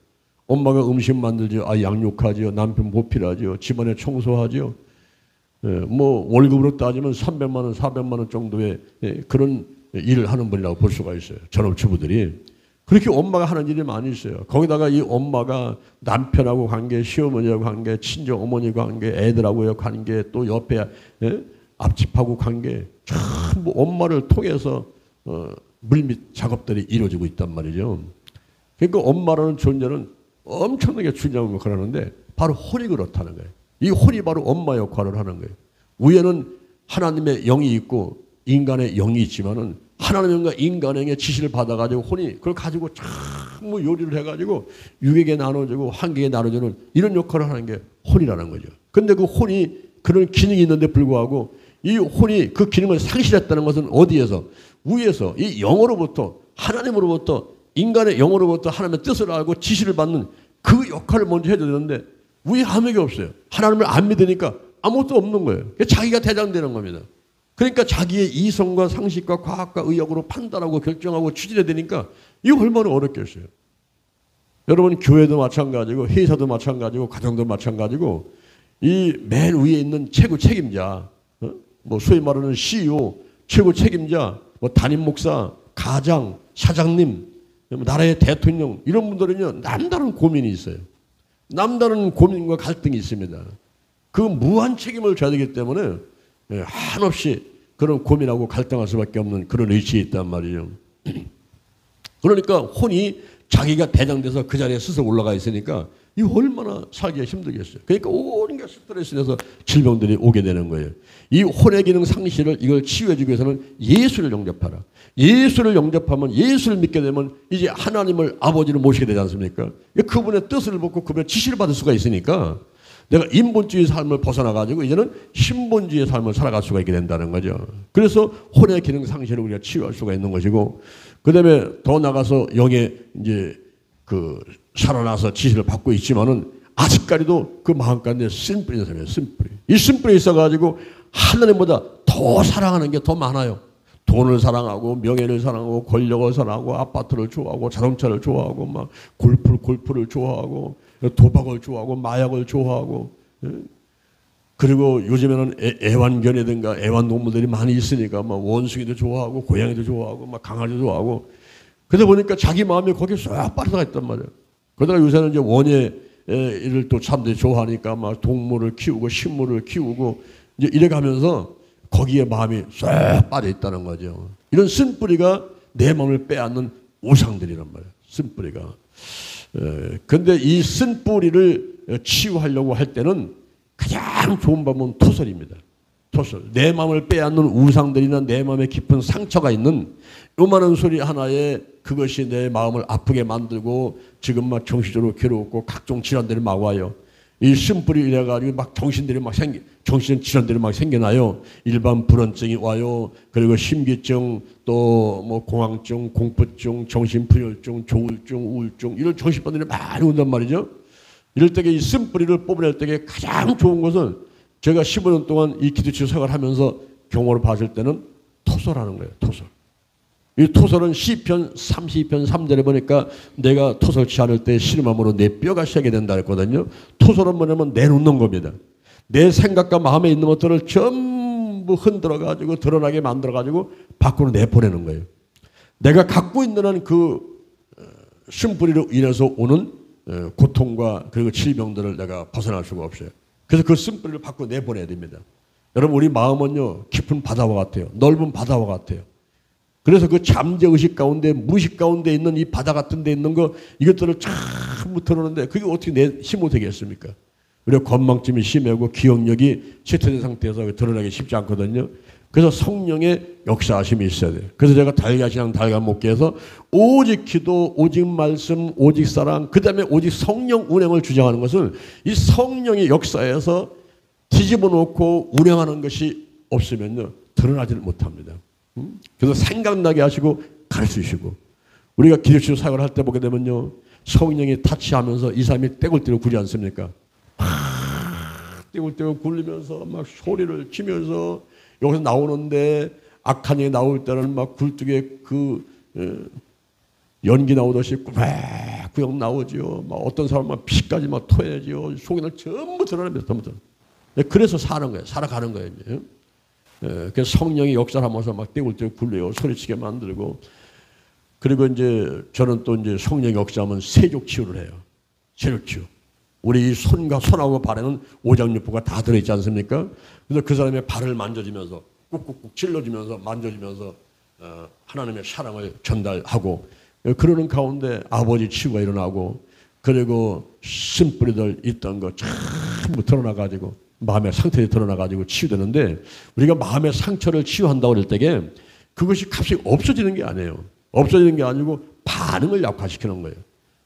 엄마가 음식 만들죠. 양육하죠. 남편 보필하죠. 집안에 청소하죠. 월급으로 따지면 300만 원, 400만 원 정도의 그런 일을 하는 분이라고 볼 수가 있어요. 전업주부들이. 그렇게 엄마가 하는 일이 많이 있어요. 거기다가 이 엄마가 남편하고 관계, 시어머니하고 관계, 친정 어머니하고 관계, 애들하고의 관계, 또 옆에 앞집하고 관계, 전부 엄마를 통해서 물밑 작업들이 이루어지고 있단 말이죠. 그러니까 엄마라는 존재는 엄청나게 중요한 역할을 하는데 바로 혼이 그렇다는 거예요. 이 혼이 바로 엄마 역할을 하는 거예요. 위에는 하나님의 영이 있고 인간의 영이 있지만은 하나님과 인간에게 지시를 받아가지고 혼이 그걸 가지고 참 요리를 해가지고 육에게 나눠주고 한계에 나눠주는 이런 역할을 하는 게 혼이라는 거죠. 근데 그 혼이 그런 기능이 있는데 불구하고 이 혼이 그 기능을 상실했다는 것은 어디에서? 위에서 이 영으로부터, 하나님으로부터, 인간의 영으로부터 하나님의 뜻을 알고 지시를 받는 그 역할을 먼저 해야 되는데 위에 아무게 없어요. 하나님을 안 믿으니까 아무것도 없는 거예요. 자기가 대장되는 겁니다. 그러니까 자기의 이성과 상식과 과학과 의학으로 판단하고 결정하고 추진해야 되니까 이거 얼마나 어렵겠어요. 여러분 교회도 마찬가지고 회사도 마찬가지고 가정도 마찬가지고 이 맨 위에 있는 최고 책임자, 소위 말하는 CEO, 최고 책임자, 담임 목사, 가장, 사장님, 나라의 대통령 이런 분들은요 남다른 고민이 있어요. 남다른 고민과 갈등이 있습니다. 그 무한 책임을 져야 되기 때문에 한없이 그런 고민하고 갈등할 수밖에 없는 그런 위치에 있단 말이죠. 그러니까 혼이 자기가 대장돼서 그 자리에 스스로 올라가 있으니까 이 얼마나 살기가 힘들겠어요. 그러니까 온갖 스트레스에서 질병들이 오게 되는 거예요. 이 혼의 기능 상실을 이걸 치유해주기 위해서는 예수를 영접하라. 예수를 영접하면 예수를 믿게 되면 이제 하나님을 아버지를 모시게 되지 않습니까? 그분의 뜻을 받고 그분의 지시를 받을 수가 있으니까 내가 인본주의 삶을 벗어나가지고 이제는 신본주의 삶을 살아갈 수가 있게 된다는 거죠. 그래서 혼의 기능 상실을 우리가 치유할 수가 있는 것이고, 그 다음에 더 나가서 영의 이제 살아나서 지시를 받고 있지만은 아직까지도 그 마음 가운데 쓴뿌리 있는 사람이에요. 쓴뿌리. 이 쓴뿌리 있어가지고 하나님보다 더 사랑하는 게 더 많아요. 돈을 사랑하고 명예를 사랑하고 권력을 사랑하고 아파트를 좋아하고 자동차를 좋아하고 막 골프를 좋아하고 도박을 좋아하고 마약을 좋아하고 그리고 요즘에는 애완견이든가 애완동물들이 많이 있으니까 막 원숭이도 좋아하고 고양이도 좋아하고 막 강아지도 좋아하고 그러다 보니까 자기 마음이 거기에 쏙 빠져가 있단 말이에요. 그러다가 요새는 이제 원예 일을 또 사람들이 좋아하니까 막 동물을 키우고 식물을 키우고 이제 이래 가면서 거기에 마음이 쏙 빠져 있다는 거죠. 이런 쓴뿌리가 내 마음을 빼앗는 우상들이란 말이에요. 쓴뿌리가. 근데 이 쓴뿌리를 치유하려고 할 때는 가장 좋은 방법은 토설입니다. 토설. 내 마음을 빼앗는 우상들이나 내 마음에 깊은 상처가 있는 요만한 소리 하나에 그것이 내 마음을 아프게 만들고 지금 막 정신적으로 괴롭고 각종 질환들이 막 와요. 이 쓴뿌리 이래가지고 막 정신 질환들이 막 생겨나요. 일반 불안증이 와요. 그리고 심기증, 또 뭐 공황증, 공포증, 정신분열증, 조울증, 우울증 이런 정신병들이 많이 온단 말이죠. 이럴 때에 이 쓴뿌리를 뽑아낼 때에 가장 좋은 것은 제가 15년 동안 이 기도치유 생활을 하면서 경험을 봤을 때는 토설하는 거예요. 토설. 이 토설은 시편 32편 3절에 보니까 내가 토설치 않을 때 씨름함으로 내 뼈가 새게 된다 했거든요. 토설은 뭐냐면 내놓는 겁니다. 내 생각과 마음에 있는 것들을 전부 흔들어가지고 드러나게 만들어가지고 밖으로 내보내는 거예요. 내가 갖고 있는 그 쓴뿌리로 인해서 오는 고통과 그리고 질병들을 내가 벗어날 수가 없어요. 그래서 그 쓴뿌리를 밖으로 내보내야 됩니다. 여러분 우리 마음은요 깊은 바다와 같아요. 넓은 바다와 같아요. 그래서 그 잠재의식 가운데 무의식 가운데 있는 이 바다 같은 데 있는 거 이것들을 전부 드러내는데 그게 어떻게 내 힘이 되겠습니까? 우리가 건망증이 심하고 기억력이 쇠퇴된 상태에서 드러나기 쉽지 않거든요. 그래서 성령의 역사하심이 있어야 돼요. 그래서 제가 달걀신앙 달걀목회에서 오직 기도, 오직 말씀, 오직 사랑, 그 다음에 오직 성령 운행을 주장하는 것은 이 성령의 역사에서 뒤집어 놓고 운행하는 것이 없으면요 드러나지를 못합니다. 그래서 생각나게 하시고 가르치시고 우리가 기도치유 사역을 할 때 보게 되면요 성령이 타치하면서 이 사람이 떼굴떼굴 굴지 않습니까? 떼굴떼굴 굴리면서 막 소리를 치면서 여기서 나오는데 악한 얘기 나올 때는 막 굴뚝에 그 연기 나오듯이 꾸역꾸역 나오죠. 막 어떤 사람은 막 피까지 막 토해지요. 속에는 전부 드러납니다. 전부. 그래서 사는 거예요. 살아가는 거예요. 그래서 성령이 역사하면서 막 떼굴떼굴 굴려요. 소리치게 만들고. 그리고 이제 저는 또 이제 성령이 역사하면 세족 치유를 해요. 세족 치유. 우리 손하고 발에는 오장육부가 다 들어있지 않습니까? 그래서 그 사람의 발을 만져주면서 꾹꾹꾹 찔러주면서 만져주면서 하나님의 사랑을 전달하고 그러는 가운데 아버지 치유가 일어나고 그리고 쓴뿌리들 있던 거 전부 드러나가지고 마음의 상태에 드러나가지고 치유되는데 우리가 마음의 상처를 치유한다고 그럴 때에 그것이 갑자기 없어지는 게 아니에요. 없어지는 게 아니고 반응을 약화시키는 거예요.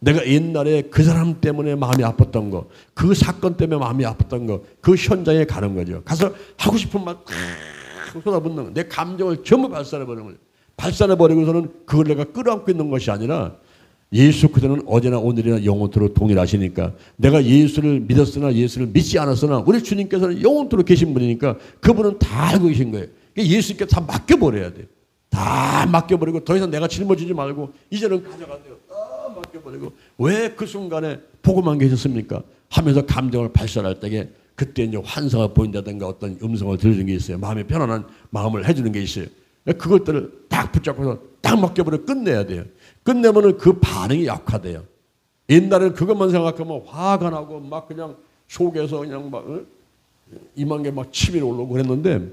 내가 옛날에 그 사람 때문에 마음이 아팠던 거, 그 사건 때문에 마음이 아팠던 거, 그 현장에 가는 거죠. 가서 하고 싶은 말 쏟아붓는 거. 내 감정을 전부 발산해버리는 거예요. 발산해버리고서는 그걸 내가 끌어안고 있는 것이 아니라 예수 그대로는 어제나 오늘이나 영원토록 동일하시니까 내가 예수를 믿었으나 예수를 믿지 않았으나 우리 주님께서는 영원토록 계신 분이니까 그분은 다 알고 계신 거예요. 그러니까 예수님께 다 맡겨버려야 돼요. 다 맡겨버리고 더 이상 내가 짊어지지 말고 이제는 가져가세요. 다 맡겨버리고 왜 그 순간에 보고만 계셨습니까? 하면서 감정을 발산할 때에 그때 이제 환상을 보인다든가 어떤 음성을 들리는 게 있어요. 마음이 편안한 마음을 해주는 게 있어요. 그것들을 딱 붙잡고서 딱 맡겨버려 끝내야 돼요. 끝내면은 그 반응이 약화돼요. 옛날에는 그것만 생각하면 화가 나고 막 그냥 속에서 그냥 막 이만 개 막 치밀어 올라오고 그랬는데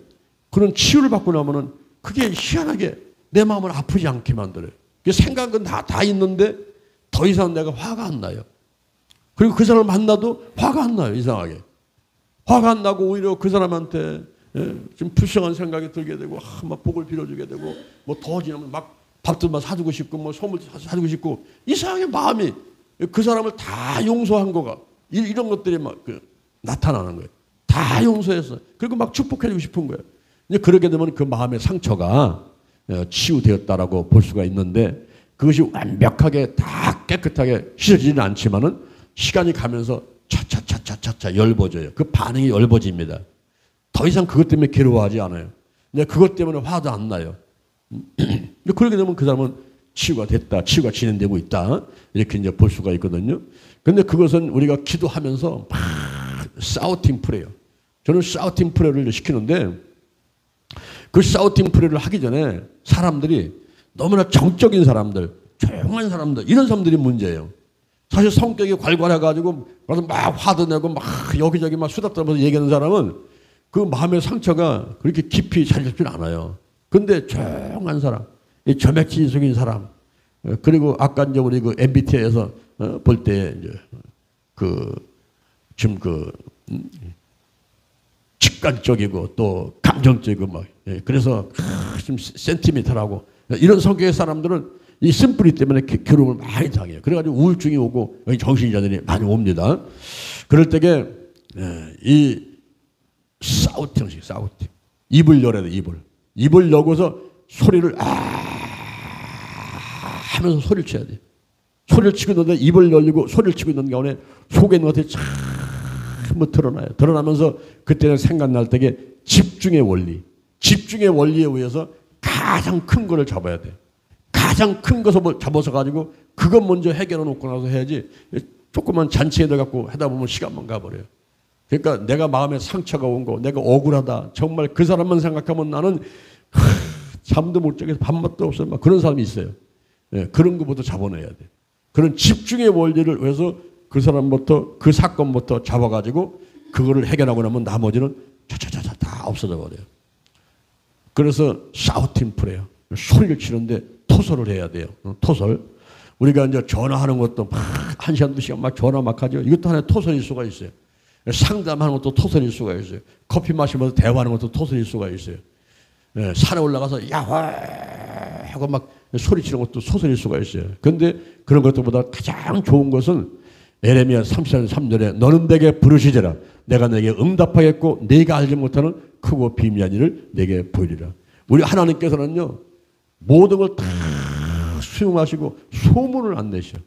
그런 치유를 받고 나면은 그게 희한하게 내 마음을 아프지 않게 만들어요. 생각은 다 있는데 더 이상 내가 화가 안 나요. 그리고 그 사람을 만나도 화가 안 나요. 이상하게. 화가 안 나고 오히려 그 사람한테 좀 불쌍한 생각이 들게 되고 막 복을 빌어주게 되고 뭐 더 지나면 막 밥도 막 사주고 싶고 뭐 선물도 사주고 싶고 이상하게 마음이 그 사람을 다 용서한 거가 이런 것들이 막 나타나는 거예요. 다 용서했어. 그리고 막 축복해주고 싶은 거예요. 이제 그렇게 되면 그 마음의 상처가 치유되었다라고 볼 수가 있는데 그것이 완벽하게 다 깨끗하게 씻어지지는 않지만은 시간이 가면서 차차차차차차 열버져요. 그 반응이 열버집니다. 더 이상 그것 때문에 괴로워하지 않아요. 근데 그것 때문에 화도 안 나요. 근데 그렇게 되면 그 사람은 치유가 됐다, 치유가 진행되고 있다, 이렇게 이제 볼 수가 있거든요. 근데 그것은 우리가 기도하면서 막 사우팅 프레이어. 저는 사우팅 프레이어를 시키는데 그 사우팅 프레이어를 하기 전에 사람들이 너무나 정적인 사람들, 조용한 사람들, 이런 사람들이 문제예요. 사실 성격이 괄괄해가지고 막 화도 내고 막 여기저기 막 수다 떨면서 얘기하는 사람은 그 마음의 상처가 그렇게 깊이 잘 잡지는 않아요. 근데 조용한 사람, 이 점액지속인 사람, 그리고 아까 이제 우리 그 MBTI에서 볼 때 이제 지금 직관적이고 또 감정적이고 막 그래서 좀 센티미터라고 이런 성격의 사람들은 이 쓴뿌리 때문에 괴로움을 많이 당해요. 그래가지고 우울증이 오고 정신이자들이 많이 옵니다. 그럴 때에 이 사우팅식, 사우팅. 입을 열어야 돼, 입을. 입을 열고서 소리를 하면서 소리를 쳐야 돼. 소리를 치고 있는데 입을 열리고 소리를 치고 있는 가운데 속에 있는 것들이 전부 드러나요. 드러나면서 그때는 생각날 때에 집중의 원리. 집중의 원리에 의해서 가장 큰 거를 잡아야 돼. 가장 큰 것을 잡아서 가지고 그것 먼저 해결해 놓고 나서 해야지 조그만 잔치에 들어가고 하다 보면 시간만 가버려요. 그러니까 내가 마음에 상처가 온 거, 내가 억울하다. 정말 그 사람만 생각하면 나는 잠도 못 자게 밥맛도 없어요. 막 그런 사람이 있어요. 예, 그런 것부터 잡아내야 돼. 그런 집중의 원리를 위해서 그 사람부터 그 사건부터 잡아가지고 그거를 해결하고 나면 나머지는 차차차차 다 없어져 버려요. 그래서 샤우팅 프레요. 소리를 치는데 토설을 해야 돼요. 토설. 우리가 이제 전화하는 것도 막 1시간, 2시간 막 전화 막 하죠. 이것도 하나의 토설일 수가 있어요. 상담하는 것도 토설일 수가 있어요. 커피 마시면서 대화하는 것도 토설일 수가 있어요. 예, 산에 올라가서 야호 하고 막 소리치는 것도 소설일 수가 있어요. 그런데 그런 것들보다 가장 좋은 것은 에레미야 34장 3절에 너는 내게 부르시리라. 내가 내게 응답하겠고 네가 알지 못하는 크고 비밀한 일을 내게 보이리라. 우리 하나님께서는요. 모든 걸 다 수용하시고 소문을 안 내셔.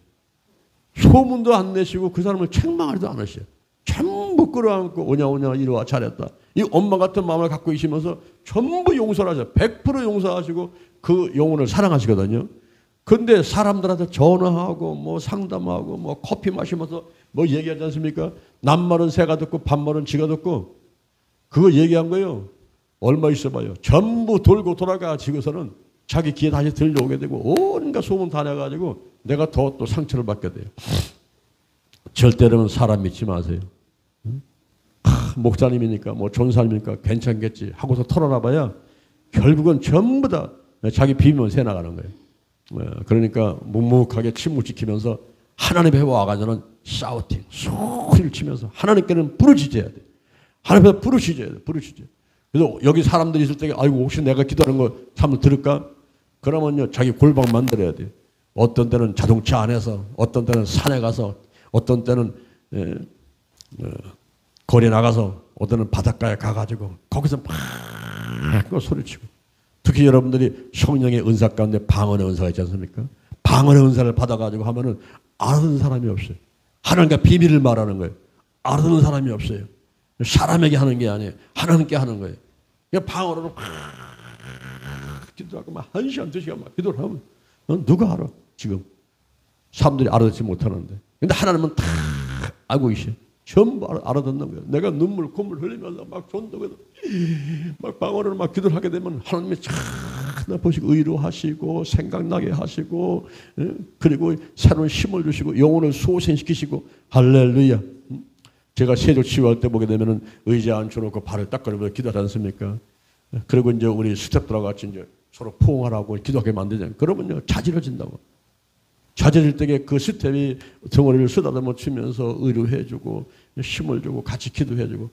소문도 안 내시고 그 사람을 책망하지도 않으셔. 전부 끌어안고 오냐 이리와 잘했다. 이 엄마 같은 마음을 갖고 계시면서 전부 용서를 하셔. 100% 용서하시고 그 영혼을 사랑하시거든요. 근데 사람들한테 전화하고 뭐 상담하고 뭐 커피 마시면서 뭐 얘기하지 않습니까? 남말은 새가 듣고 반말은 쥐가 듣고 그거 얘기한 거예요. 얼마 있어봐요. 전부 돌고 돌아가지고서는 자기 귀에 다시 들려오게 되고 온갖 소문 다 내가지고 내가 더 또 상처를 받게 돼요. 절대로는 사람 믿지 마세요. 목사님이니까 뭐 전사님이니까 괜찮겠지 하고서 털어놔봐야 결국은 전부 다 자기 비밀만 새나가는 거예요. 그러니까 묵묵하게 침묵 지키면서 하나님 앞에 와가지고는 샤우팅 소리를 치면서 하나님께는 부르짖어야 돼. 하나님 앞에 부르짖어야 돼. 부르짖어. 그래서 여기 사람들이 있을 때 아이고 혹시 내가 기도하는 거 사람들 들을까? 그러면요 자기 골방 만들어야 돼. 어떤 때는 자동차 안에서, 어떤 때는 산에 가서, 어떤 때는 거리에 나가서, 어떤 때는 바닷가에 가가지고 거기서 막 소리치고. 특히 여러분들이 성령의 은사 가운데 방언의 은사가 있지 않습니까? 방언의 은사를 받아가지고 하면은 알아듣는 사람이 없어요. 하나님과 비밀을 말하는 거예요. 알아듣는 사람이 없어요. 사람에게 하는 게 아니에요. 하나님께 하는 거예요. 그냥 방언으로 막 기도하고 막 1시간, 2시간 막 기도를 하면 누가 알아? 지금 사람들이 알아듣지 못하는데. 근데 하나님은 다 알고 계셔. 전부 알아듣는 거예요. 내가 눈물, 콧물 흘리면서 막 존덕해서 막 방언으로 막 기도를 하게 되면 하나님이 쫙 보시고 의로하시고 생각나게 하시고 그리고 새로운 힘을 주시고 영혼을 소생시키시고 할렐루야. 제가 세조 치유할 때 보게 되면은 의자 앉혀놓고 발을 닦으면서 기도하지 않습니까? 그리고 이제 우리 스태프들하고 같이 이제 서로 포옹하라고 기도하게 만들잖아요. 그러면요 자지러진다고. 자제질 때에 그 스텝이 덩어리를 쓰다듬어 치면서 의료해주고 힘을 주고 같이 기도해주고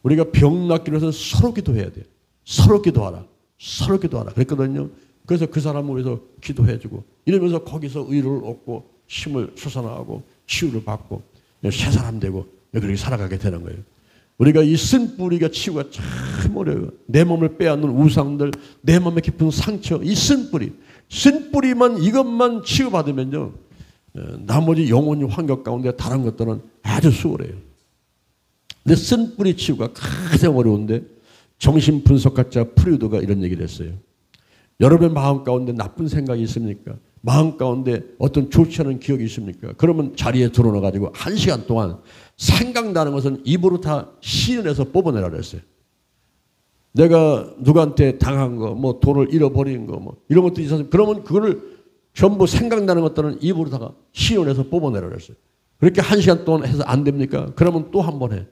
우리가 병 낫기 위해서 서로 기도해야 돼요. 서로 기도하라. 서로 기도하라. 그랬거든요. 그래서 그 사람을 위해서 기도해주고 이러면서 거기서 의료를 얻고 힘을 솟아나고 치유를 받고 새 사람 되고 그렇게 살아가게 되는 거예요. 우리가 이 쓴뿌리가 치유가 참 어려워요. 내 몸을 빼앗는 우상들, 내 몸에 깊은 상처, 이 쓴뿌리. 쓴뿌리만 이것만 치유받으면요. 나머지 영혼이 환경 가운데 다른 것들은 아주 수월해요. 근데 쓴뿌리 치유가 가장 어려운데 정신분석학자 프루드가 이런 얘기를 했어요. 여러분의 마음 가운데 나쁜 생각이 있습니까? 마음 가운데 어떤 좋지 않은 기억이 있습니까? 그러면 자리에 드러나가지고 1시간 동안 생각나는 것은 입으로 다 시인해서 뽑아내라 그랬어요. 내가 누구한테 당한 거, 뭐 돈을 잃어버린 거, 뭐 이런 것도 있었어요. 그러면 그거를 전부 생각나는 것들은 입으로다가 시인해서 뽑아내라 그랬어요. 그렇게 1시간 동안 해서 안 됩니까? 그러면 또 한 번 해.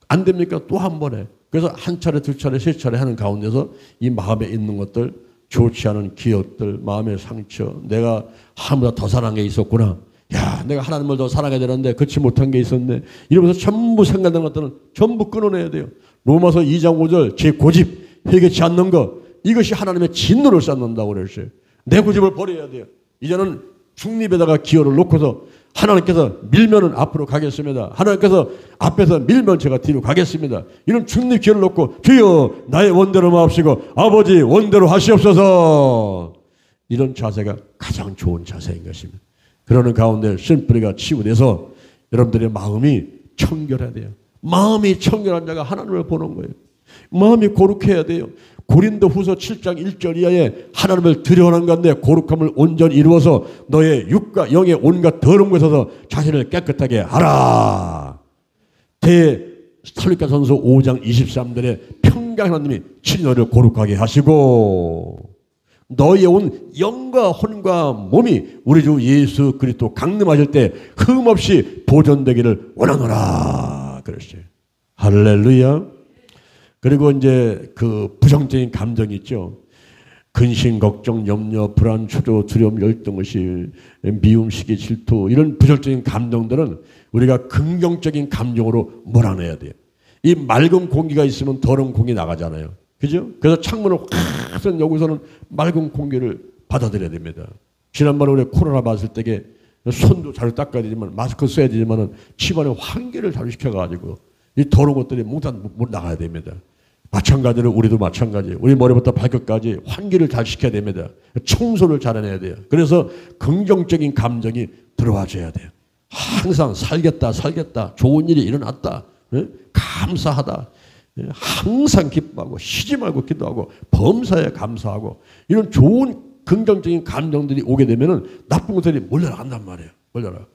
안 됩니까? 또 한 번 해. 그래서 한 차례, 두 차례, 세 차례 하는 가운데서 이 마음에 있는 것들, 좋지 않은 기억들, 마음의 상처, 내가 하나님보다 더 사랑한 게 있었구나. 야, 내가 하나님을 더 사랑해야 되는데 그렇지 못한 게 있었네. 이러면서 전부 생각나는 것들은 전부 끊어내야 돼요. 로마서 2장 5절 제 고집, 회개치 않는 것, 이것이 하나님의 진노를 쌓는다고 그랬어요. 내 고집을 버려야 돼요. 이제는 중립에다가 기여를 놓고서 하나님께서 밀면은 앞으로 가겠습니다. 하나님께서 앞에서 밀면 제가 뒤로 가겠습니다. 이런 중립 기여를 놓고 주여 나의 원대로 마옵시고 아버지 원대로 하시옵소서. 이런 자세가 가장 좋은 자세인 것입니다. 그러는 가운데 씨뿌리가 치유돼서 여러분들의 마음이 청결해야 돼요. 마음이 청결한 자가 하나님을 보는 거예요. 마음이 거룩해야 돼요. 고린도후서 7장 1절 이하에 하나님을 두려워하는 가운데 거룩함을 온전히 이루어서 너의 육과 영의 온갖 더러운 것에서 자신을 깨끗하게 하라. 데살로니가전서 5장 23절에 평강 하나님이 친히 너를 거룩하게 하시고 너의 온 영과 혼과 몸이 우리 주 예수 그리스도 강림하실 때 흠없이 보존되기를 원하노라 그랬어요. 할렐루야. 그리고 이제 그 부정적인 감정이 있죠. 근심, 걱정, 염려, 불안, 초조, 두려움, 열등, 의심, 미움, 시기, 질투 이런 부정적인 감정들은 우리가 긍정적인 감정으로 몰아내야 돼요. 이 맑은 공기가 있으면 더러운 공기 나가잖아요. 그죠? 그래서 창문을 확 선 여기서는 맑은 공기를 받아들여야 됩니다. 지난번에 우리 코로나 봤을 때에 손도 잘 닦아야 되지만 마스크 써야 되지만은 집안에 환기를 잘 시켜가지고 이 더러운 것들이 몽탄 못 나가야 됩니다. 마찬가지로 우리도 마찬가지. 우리 머리부터 발끝까지 환기를 잘 시켜야 됩니다. 청소를 잘 해내야 돼요. 그래서 긍정적인 감정이 들어와줘야 돼요. 항상 살겠다, 좋은 일이 일어났다, 감사하다. 항상 기뻐하고 쉬지 말고 기도하고 범사에 감사하고 이런 좋은 긍정적인 감정들이 오게 되면은 나쁜 것들이 몰려나간단 말이에요. 몰려나.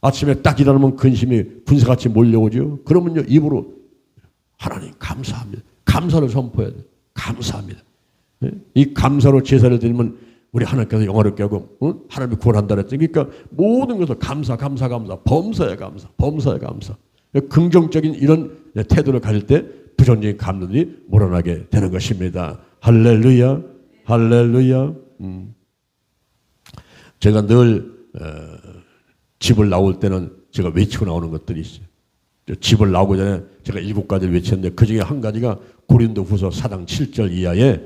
아침에 딱 일어나면 근심이 군사같이 몰려오죠. 그러면요 입으로 하나님 감사합니다. 감사를 선포해야 돼요. 감사합니다. 이 감사로 제사를 드리면 우리 하나님께서 영화롭게 하고 하나님이 구원한다 그랬죠. 그러니까 모든 것을 감사 범사에 감사 긍정적인 이런 태도를 가질 때 부정적인 감정들이 몰아나게 되는 것입니다. 할렐루야. 할렐루야. 제가 늘 집을 나올 때는 제가 외치고 나오는 것들이 있어요. 집을 나오고 전에 제가 7가지를 외쳤는데 그 중에 한 가지가 고린도후서 4장 7절 이하에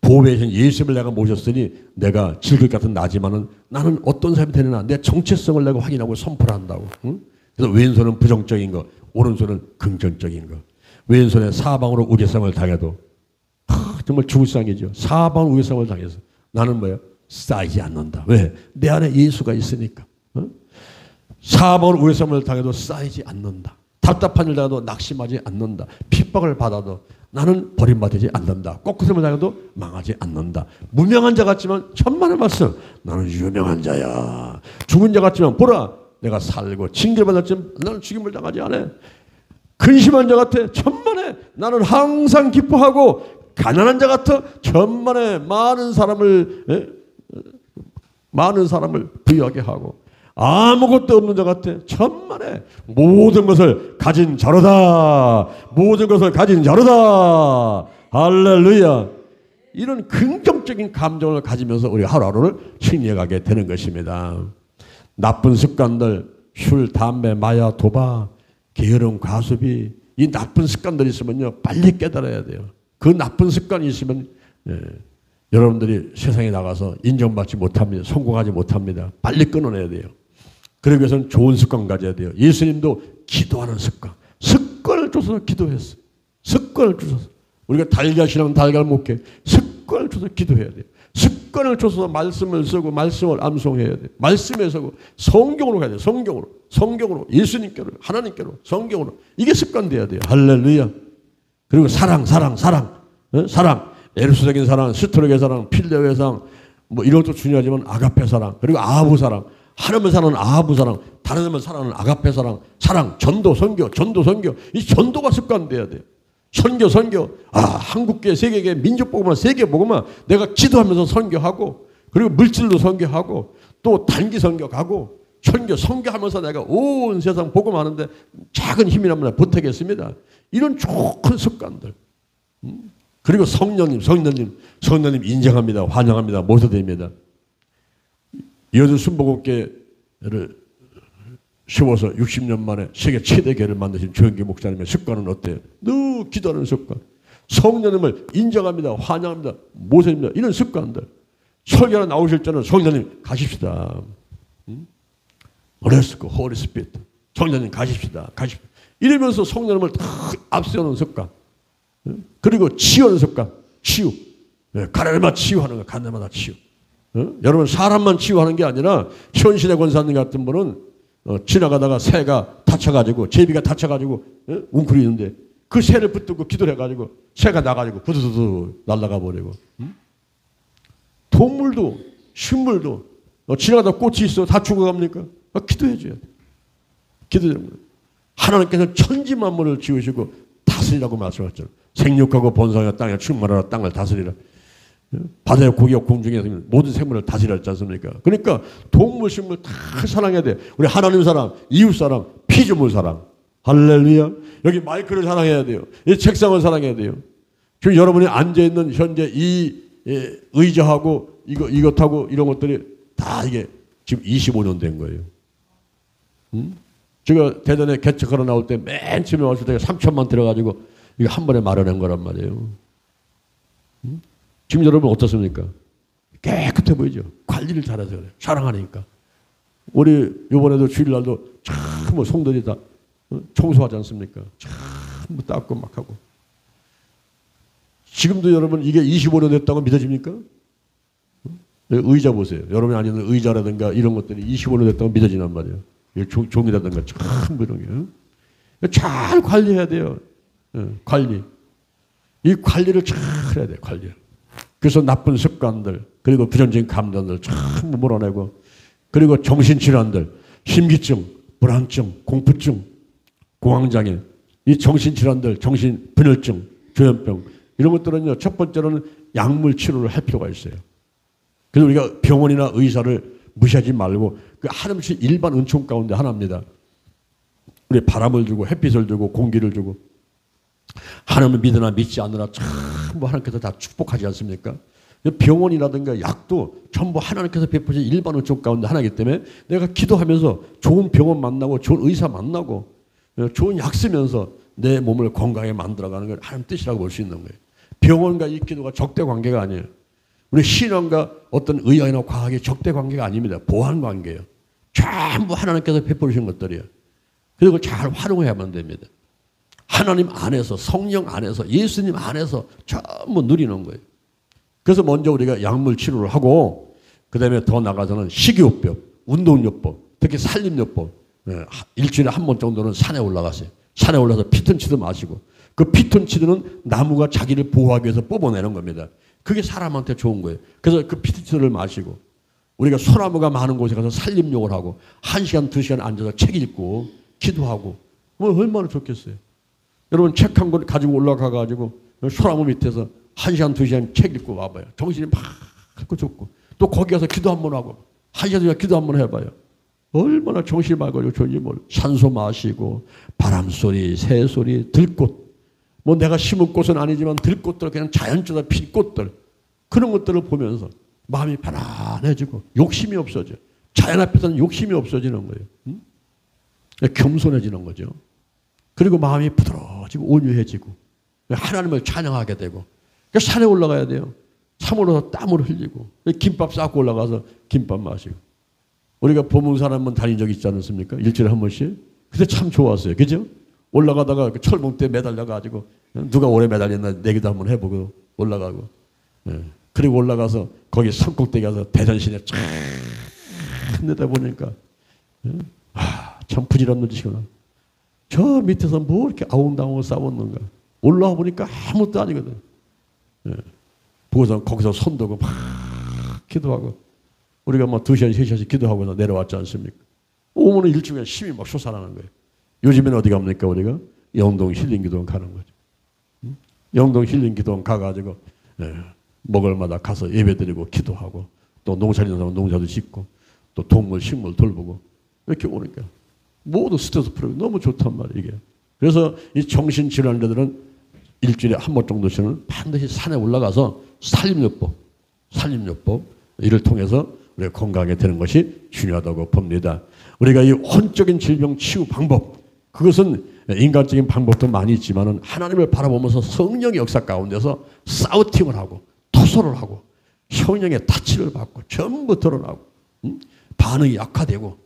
보배이신 예수를 내가 모셨으니 내가 질것 같은 나지만은 나는 어떤 사람이 되느냐 내 정체성을 내가 확인하고 선포를 한다고. 응? 그래서 왼손은 부정적인 거, 오른손은 긍정적인 거. 왼손에 사방으로 우겨쌈을 당해도 정말 죽을 상이죠. 사방으로 우겨쌈을 당해서 나는 뭐야? 쌓이지 않는다. 왜? 내 안에 예수가 있으니까. 사방으로 우겨쌈을 당해도 쌓이지 않는다. 답답한 일 당해도 낙심하지 않는다. 핍박을 받아도 나는 버림받지 않는다. 꺾으심을 당해도 망하지 않는다. 무명한 자 같지만 천만의 말씀 나는 유명한 자야. 죽은 자 같지만 보라 내가 살고 징계를 받았지만 나는 죽임을 당하지 않아. 근심한 자 같아 천만에 나는 항상 기뻐하고 가난한 자 같아 천만에 많은 사람을 부유하게 하고 아무것도 없는 자 같아 천만에 모든 것을 가진 자로다. 모든 것을 가진 자로다. 할렐루야. 이런 긍정적인 감정을 가지면서 우리 하루하루를 승리해가게 되는 것입니다. 나쁜 습관들 술, 담배, 마약, 도박, 게으름, 과수비 이 나쁜 습관들이 있으면요 빨리 깨달아야 돼요. 그 나쁜 습관이 있으면 여러분들이 세상에 나가서 인정받지 못합니다. 성공하지 못합니다. 빨리 끊어내야 돼요. 그러기 위해서는 좋은 습관 가져야 돼요. 예수님도 기도하는 습관을 쫓아서 기도했어요. 습관을 쫓아서 우리가 달걀 신앙은 달걀 목회 습관을 쫓아서 기도해야 돼요. 습관을 쫓아서 말씀을 쓰고 말씀을 암송해야 돼요. 말씀에 서고 성경으로 가야 돼요. 성경으로 예수님께로 하나님께로 성경으로 이게 습관돼야 돼요. 할렐루야. 그리고 사랑 에르스적인 사랑, 스토릭의 사랑, 필레오의 사랑, 뭐 이런 것도 중요하지만 아가페 사랑, 그리고 아하부 사랑, 하나님을 사랑하는 아하부 사랑, 다른 사람을 사랑하는 아가페 사랑, 전도, 선교, 이 전도가 습관돼야 돼요. 선교. 한국계, 세계계, 민족복음화, 세계복음화, 내가 기도하면서 선교하고, 그리고 물질로 선교하고, 또 단기 선교 가고, 선교하면서 내가 온 세상 복음하는데 작은 힘이라면 보태겠습니다. 이런 좋은 습관들. 그리고 성령님 인정합니다. 환영합니다. 모셔드립니다. 여든 순복음교회를 세워서 60년 만에 세계 최대 교회를 만드신 조영기 목사님의 습관은 어때요? 늘 기도하는 습관. 성령님을 인정합니다. 환영합니다. 모셔드립니다. 이런 습관들. 설교하러 나오실 때는 성령님 가십시다. 어렸을거 Holy Spirit. 성령님 가십시다. 이러면서 성령님을 다 앞세우는 습관. 그리고 치유하는 습관. 치유. 가난에만 치유하는 거. 가난마다 치유. 여러분 사람만 치유하는 게 아니라 현신의 권사님 같은 분은 지나가다가 새가 다쳐가지고 제비가 다쳐가지고 웅크리는데 그 새를 붙들고 기도를 해가지고 새가 나가지고 부두두두 날아가 버리고. 동물도 식물도 지나가다 꽃이 있어 다 죽어갑니까? 기도해줘야 돼. 기도해야 하나님께서 천지 만물을 지으시고 다스리라고 말씀하셨잖아요. 생육하고 번성하여 땅에 충만하라 땅을 다스리라. 바다의 고기와 공중에 모든 생물을 다스리라 했지 않습니까? 그러니까 동물, 식물 다 사랑해야 돼. 우리 하나님 사랑, 이웃 사랑, 피조물 사랑. 할렐루야. 여기 마이크를 사랑해야 돼요. 이 책상을 사랑해야 돼요. 지금 여러분이 앉아있는 현재 이 의자하고 이것하고 이런 것들이 다 이게 지금 25년 된 거예요. 제가 대전에 개척하러 나올 때 맨 처음에 왔을 때 3천만 들어가지고 이거 한 번에 마련한 거란 말이에요. 지금 여러분 어떻습니까? 깨끗해 보이죠? 관리를 잘해서 그래요. 사랑하니까. 우리 이번에도 주일날도 참 성도들이 다 청소하지 않습니까? 참 닦고 막 하고. 지금도 여러분 이게 25년 됐다고 믿어집니까? 의자 보세요. 여러분이 아니는 의자라든가 이런 것들이 25년 됐다고 믿어지단 말이에요. 종이라든가 참 이런 게. 잘 관리해야 돼요. 관리. 이 관리를 잘 해야 돼요. 관리. 그래서 나쁜 습관들 그리고 부정적인 감정들 참 몰아내고 그리고 정신질환들 심기증, 불안증, 공포증, 공황장애 이 정신질환들 정신분열증, 조현병 이런 것들은요. 첫 번째로는 약물 치료를 할 필요가 있어요. 그래서 우리가 병원이나 의사를 무시하지 말고 그 하나님의 일반 은총 가운데 하나입니다. 우리 바람을 주고 햇빛을 주고 공기를 주고 하나님을 믿으나 믿지 않으나 전부 하나님께서 다 축복하지 않습니까? 병원이라든가 약도 전부 하나님께서 베푸신 일반 은총 가운데 하나이기 때문에 내가 기도하면서 좋은 병원 만나고 좋은 의사 만나고 좋은 약 쓰면서 내 몸을 건강하게 만들어가는 걸 하나님 뜻이라고 볼 수 있는 거예요. 병원과 이 기도가 적대 관계가 아니에요. 우리 신앙과 어떤 의학이나 과학의 적대 관계가 아닙니다. 보완 관계예요. 전부 하나님께서 베푸신 것들이에요. 그리고 잘 활용해야만 됩니다. 하나님 안에서 성령 안에서 예수님 안에서 전부 누리는 거예요. 그래서 먼저 우리가 약물 치료를 하고 그 다음에 더 나가서는 식이요법, 운동요법, 특히 살림요법 일주일에 한 번 정도는 산에 올라가세요. 산에 올라서 피톤치드 마시고 그 피톤치드는 나무가 자기를 보호하기 위해서 뽑아내는 겁니다. 그게 사람한테 좋은 거예요. 그래서 그 피톤치드를 마시고 우리가 소나무가 많은 곳에 가서 살림욕을 하고 1시간, 2시간 앉아서 책 읽고 기도하고 뭐 얼마나 좋겠어요. 여러분 책 한 권 가지고 올라가가지고 소나무 밑에서 1시간, 2시간 책 읽고 와봐요. 정신이 맑고 좋고 또 거기 가서 기도 한번 하고 1시간, 2시간 기도 한번 해봐요. 얼마나 정신이 맑아지고 좋은지 몰라. 산소 마시고 바람소리, 새소리, 들꽃 뭐 내가 심은 꽃은 아니지만 들꽃들 그냥 자연적으로 핀 꽃들 그런 것들을 보면서 마음이 편안해지고 욕심이 없어져. 자연 앞에서는 욕심이 없어지는 거예요. 응? 겸손해지는 거죠. 그리고 마음이 부드러워지고 온유해지고 하나님을 찬양하게 되고 그러니까 산에 올라가야 돼요. 산 올라가서 땀을 흘리고 김밥 싸고 올라가서 김밥 마시고 우리가 보문산 한번 다닌 적 있지 않습니까? 일주일에 한 번씩. 그때 참 좋았어요. 그죠? 올라가다가 그 철봉대에 매달려가지고 누가 오래 매달렸나 내기도 한번 해보고 올라가고 그리고 올라가서 거기 산꼭대기 가서 대전시내 쫙 내다보니까 참 부질없는 짓이구나. 저 밑에서 뭐 이렇게 아웅다웅 싸웠는가. 올라와 보니까 아무것도 아니거든. 보고서 거기서 손들고 막 기도하고 우리가 뭐 2시간, 3시간씩 기도하고 내려왔지 않습니까? 오면은 일주일에 힘이 막 솟아나는 거예요. 요즘에는 어디 갑니까? 우리가 영동 힐링 기도원 가는 거죠. 영동 힐링 기도원 가가지고 먹을마다 가서 예배드리고 기도하고 또 농사 짓는 사람은 농사도 짓고 또 동물 식물 돌보고 이렇게 오니까 모두 스트레스 풀고 너무 좋단 말이에요. 이게. 그래서 이 정신질환자들은 일주일에 한 번 정도씩은 반드시 산에 올라가서 산림요법 이를 통해서 우리가 건강하게 되는 것이 중요하다고 봅니다. 우리가 이 혼적인 질병 치유 방법, 그것은 인간적인 방법도 많이 있지만은 하나님을 바라보면서 성령의 역사 가운데서 싸우팅을 하고 토설을 하고 성령의 타치를 받고 전부 드러나고 반응이 약화되고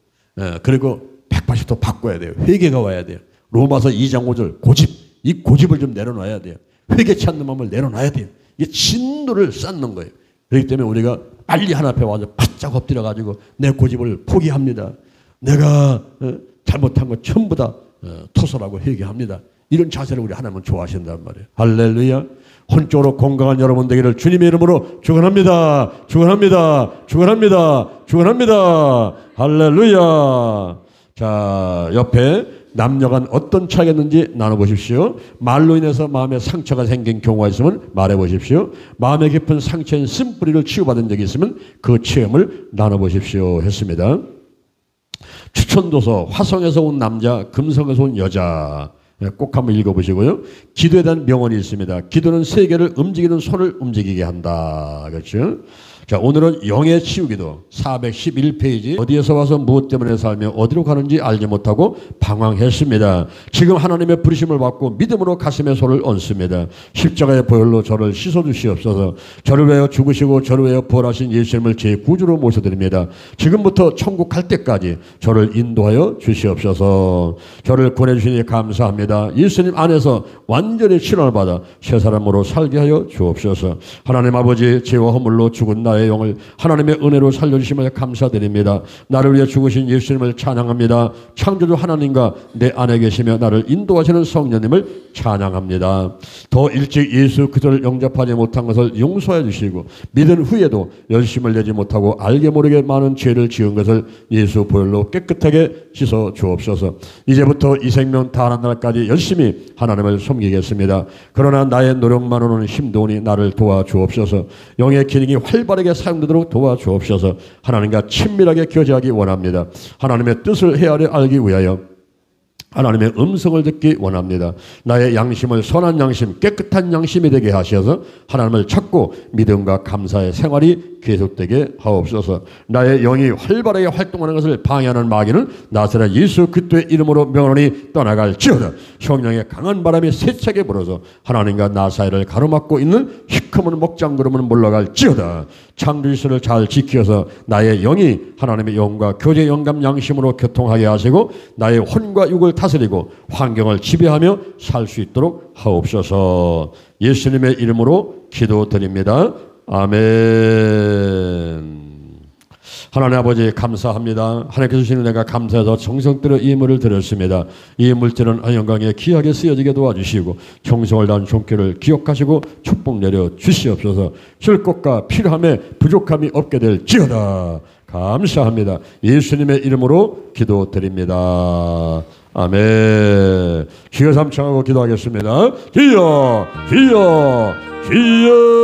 그리고 180도 바꿔야 돼요. 회개가 와야 돼요. 로마서 2장 5절 고집, 이 고집을 좀 내려놔야 돼요. 회개치 않는 마음을 내려놔야 돼요. 이게 진도를 쌓는 거예요. 그렇기 때문에 우리가 빨리 하나 앞에 와서 바짝 엎드려가지고 내 고집을 포기합니다. 내가 잘못한 거 전부 다 토설하고 회개합니다. 이런 자세를 우리 하나님은 좋아하신단 말이에요. 할렐루야. 혼적으로 건강한 여러분 되기를 주님의 이름으로 축원합니다. 축원합니다. 축원합니다. 축원합니다. 할렐루야. 자, 옆에 남녀간 어떤 차이가 있는지 나눠보십시오. 말로 인해서 마음에 상처가 생긴 경우가 있으면 말해보십시오. 마음에 깊은 상처인 쓴뿌리를 치유받은 적이 있으면 그 체험을 나눠보십시오 했습니다. 추천도서 화성에서 온 남자, 금성에서 온 여자. 꼭 한번 읽어보시고요. 기도에 대한 명언이 있습니다. 기도는 세계를 움직이는 손을 움직이게 한다. 그렇죠? 자, 오늘은 영의 치유기도 411페이지. 어디에서 와서 무엇 때문에 살며 어디로 가는지 알지 못하고 방황했습니다. 지금 하나님의 부르심을 받고 믿음으로 가슴에 손을 얹습니다. 십자가의 보혈로 저를 씻어주시옵소서. 저를 위하여 죽으시고 저를 위하여 부활하신 예수님을 제 구주로 모셔드립니다. 지금부터 천국 갈 때까지 저를 인도하여 주시옵소서. 저를 구원해주시니 감사합니다. 예수님 안에서 완전히 치료를 받아 새 사람으로 살게 하여 주옵소서. 하나님 아버지, 죄와 허물로 죽은 나의 영을 하나님의 은혜로 살려주심을 감사드립니다. 나를 위해 죽으신 예수님을 찬양합니다. 창조주 하나님과 내 안에 계시며 나를 인도하시는 성령님을 찬양합니다. 더 일찍 예수 그리스도를 영접하지 못한 것을 용서해 주시고 믿은 후에도 열심을 내지 못하고 알게 모르게 많은 죄를 지은 것을 예수 보혈로 깨끗하게 씻어 주옵소서. 이제부터 이 생명 다하는 날까지 열심히 하나님을 섬기겠습니다. 그러나 나의 노력만으로는 힘드오니 나를 도와주옵소서. 영의 기능이 활발하게 사용되도록 도와주옵소서. 하나님과 친밀하게 교제하기 원합니다. 하나님의 뜻을 헤아려 알기 위하여 하나님의 음성을 듣기 원합니다. 나의 양심을 선한 양심, 깨끗한 양심이 되게 하셔서 하나님을 찾고 믿음과 감사의 생활이 계속되게 하옵소서. 나의 영이 활발하게 활동하는 것을 방해하는 마귀는 나사렛 예수 그리스도의 이름으로 명하노니 떠나갈지어다. 성령의 강한 바람이 세차게 불어서 하나님과 나 사이를 가로막고 있는 시커먼 목장구름은 물러갈지어다. 창조주를 잘 지켜서 나의 영이 하나님의 영과 교제 영감 양심으로 교통하게 하시고 나의 혼과 육을 다스리고 환경을 지배하며 살 수 있도록 하옵소서. 예수님의 이름으로 기도드립니다. 아멘. 하나님 아버지 감사합니다. 하나님께서 주시는 내가 감사해서 정성들여 이 예물을 드렸습니다. 이 물질은 영광에 귀하게 쓰여지게 도와주시고 정성을 다한 종교를 기억하시고 축복 내려 주시옵소서. 줄 것과 필요함에 부족함이 없게 될지어다. 감사합니다. 예수님의 이름으로 기도드립니다. 아멘. 주여 삼창하고 기도하겠습니다. 주여 주여 주여.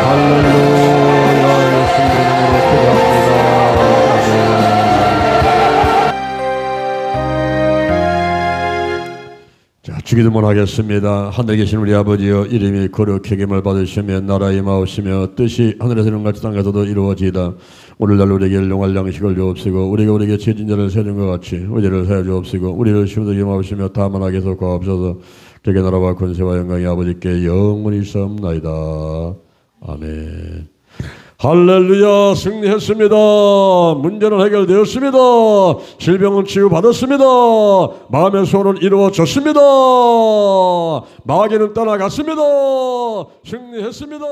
할렐루야. 예수님 이름으로 기도합니다. 자, 주기도문 하겠습니다. 하늘에 계신 우리 아버지여, 이름이 거룩하게 말 받으시며 나라의 마옵시며 뜻이 하늘에서는 같이 땅에서도 이루어지이다. 오늘날 우리에게 일용할 양식을 주옵시고 우리가 우리에게 죄진 자를 사하는 것 같이 우리를 사하여 주옵시고 우리를 시험에 마옵시며 다만 악에서 구하옵소서. 되게 나라와 권세와 영광이 아버지께 영원히 있사옵나이다. 아멘. 할렐루야. 승리했습니다. 문제는 해결되었습니다. 질병은 치유받았습니다. 마음의 소원은 이루어졌습니다. 마귀는 떠나갔습니다. 승리했습니다.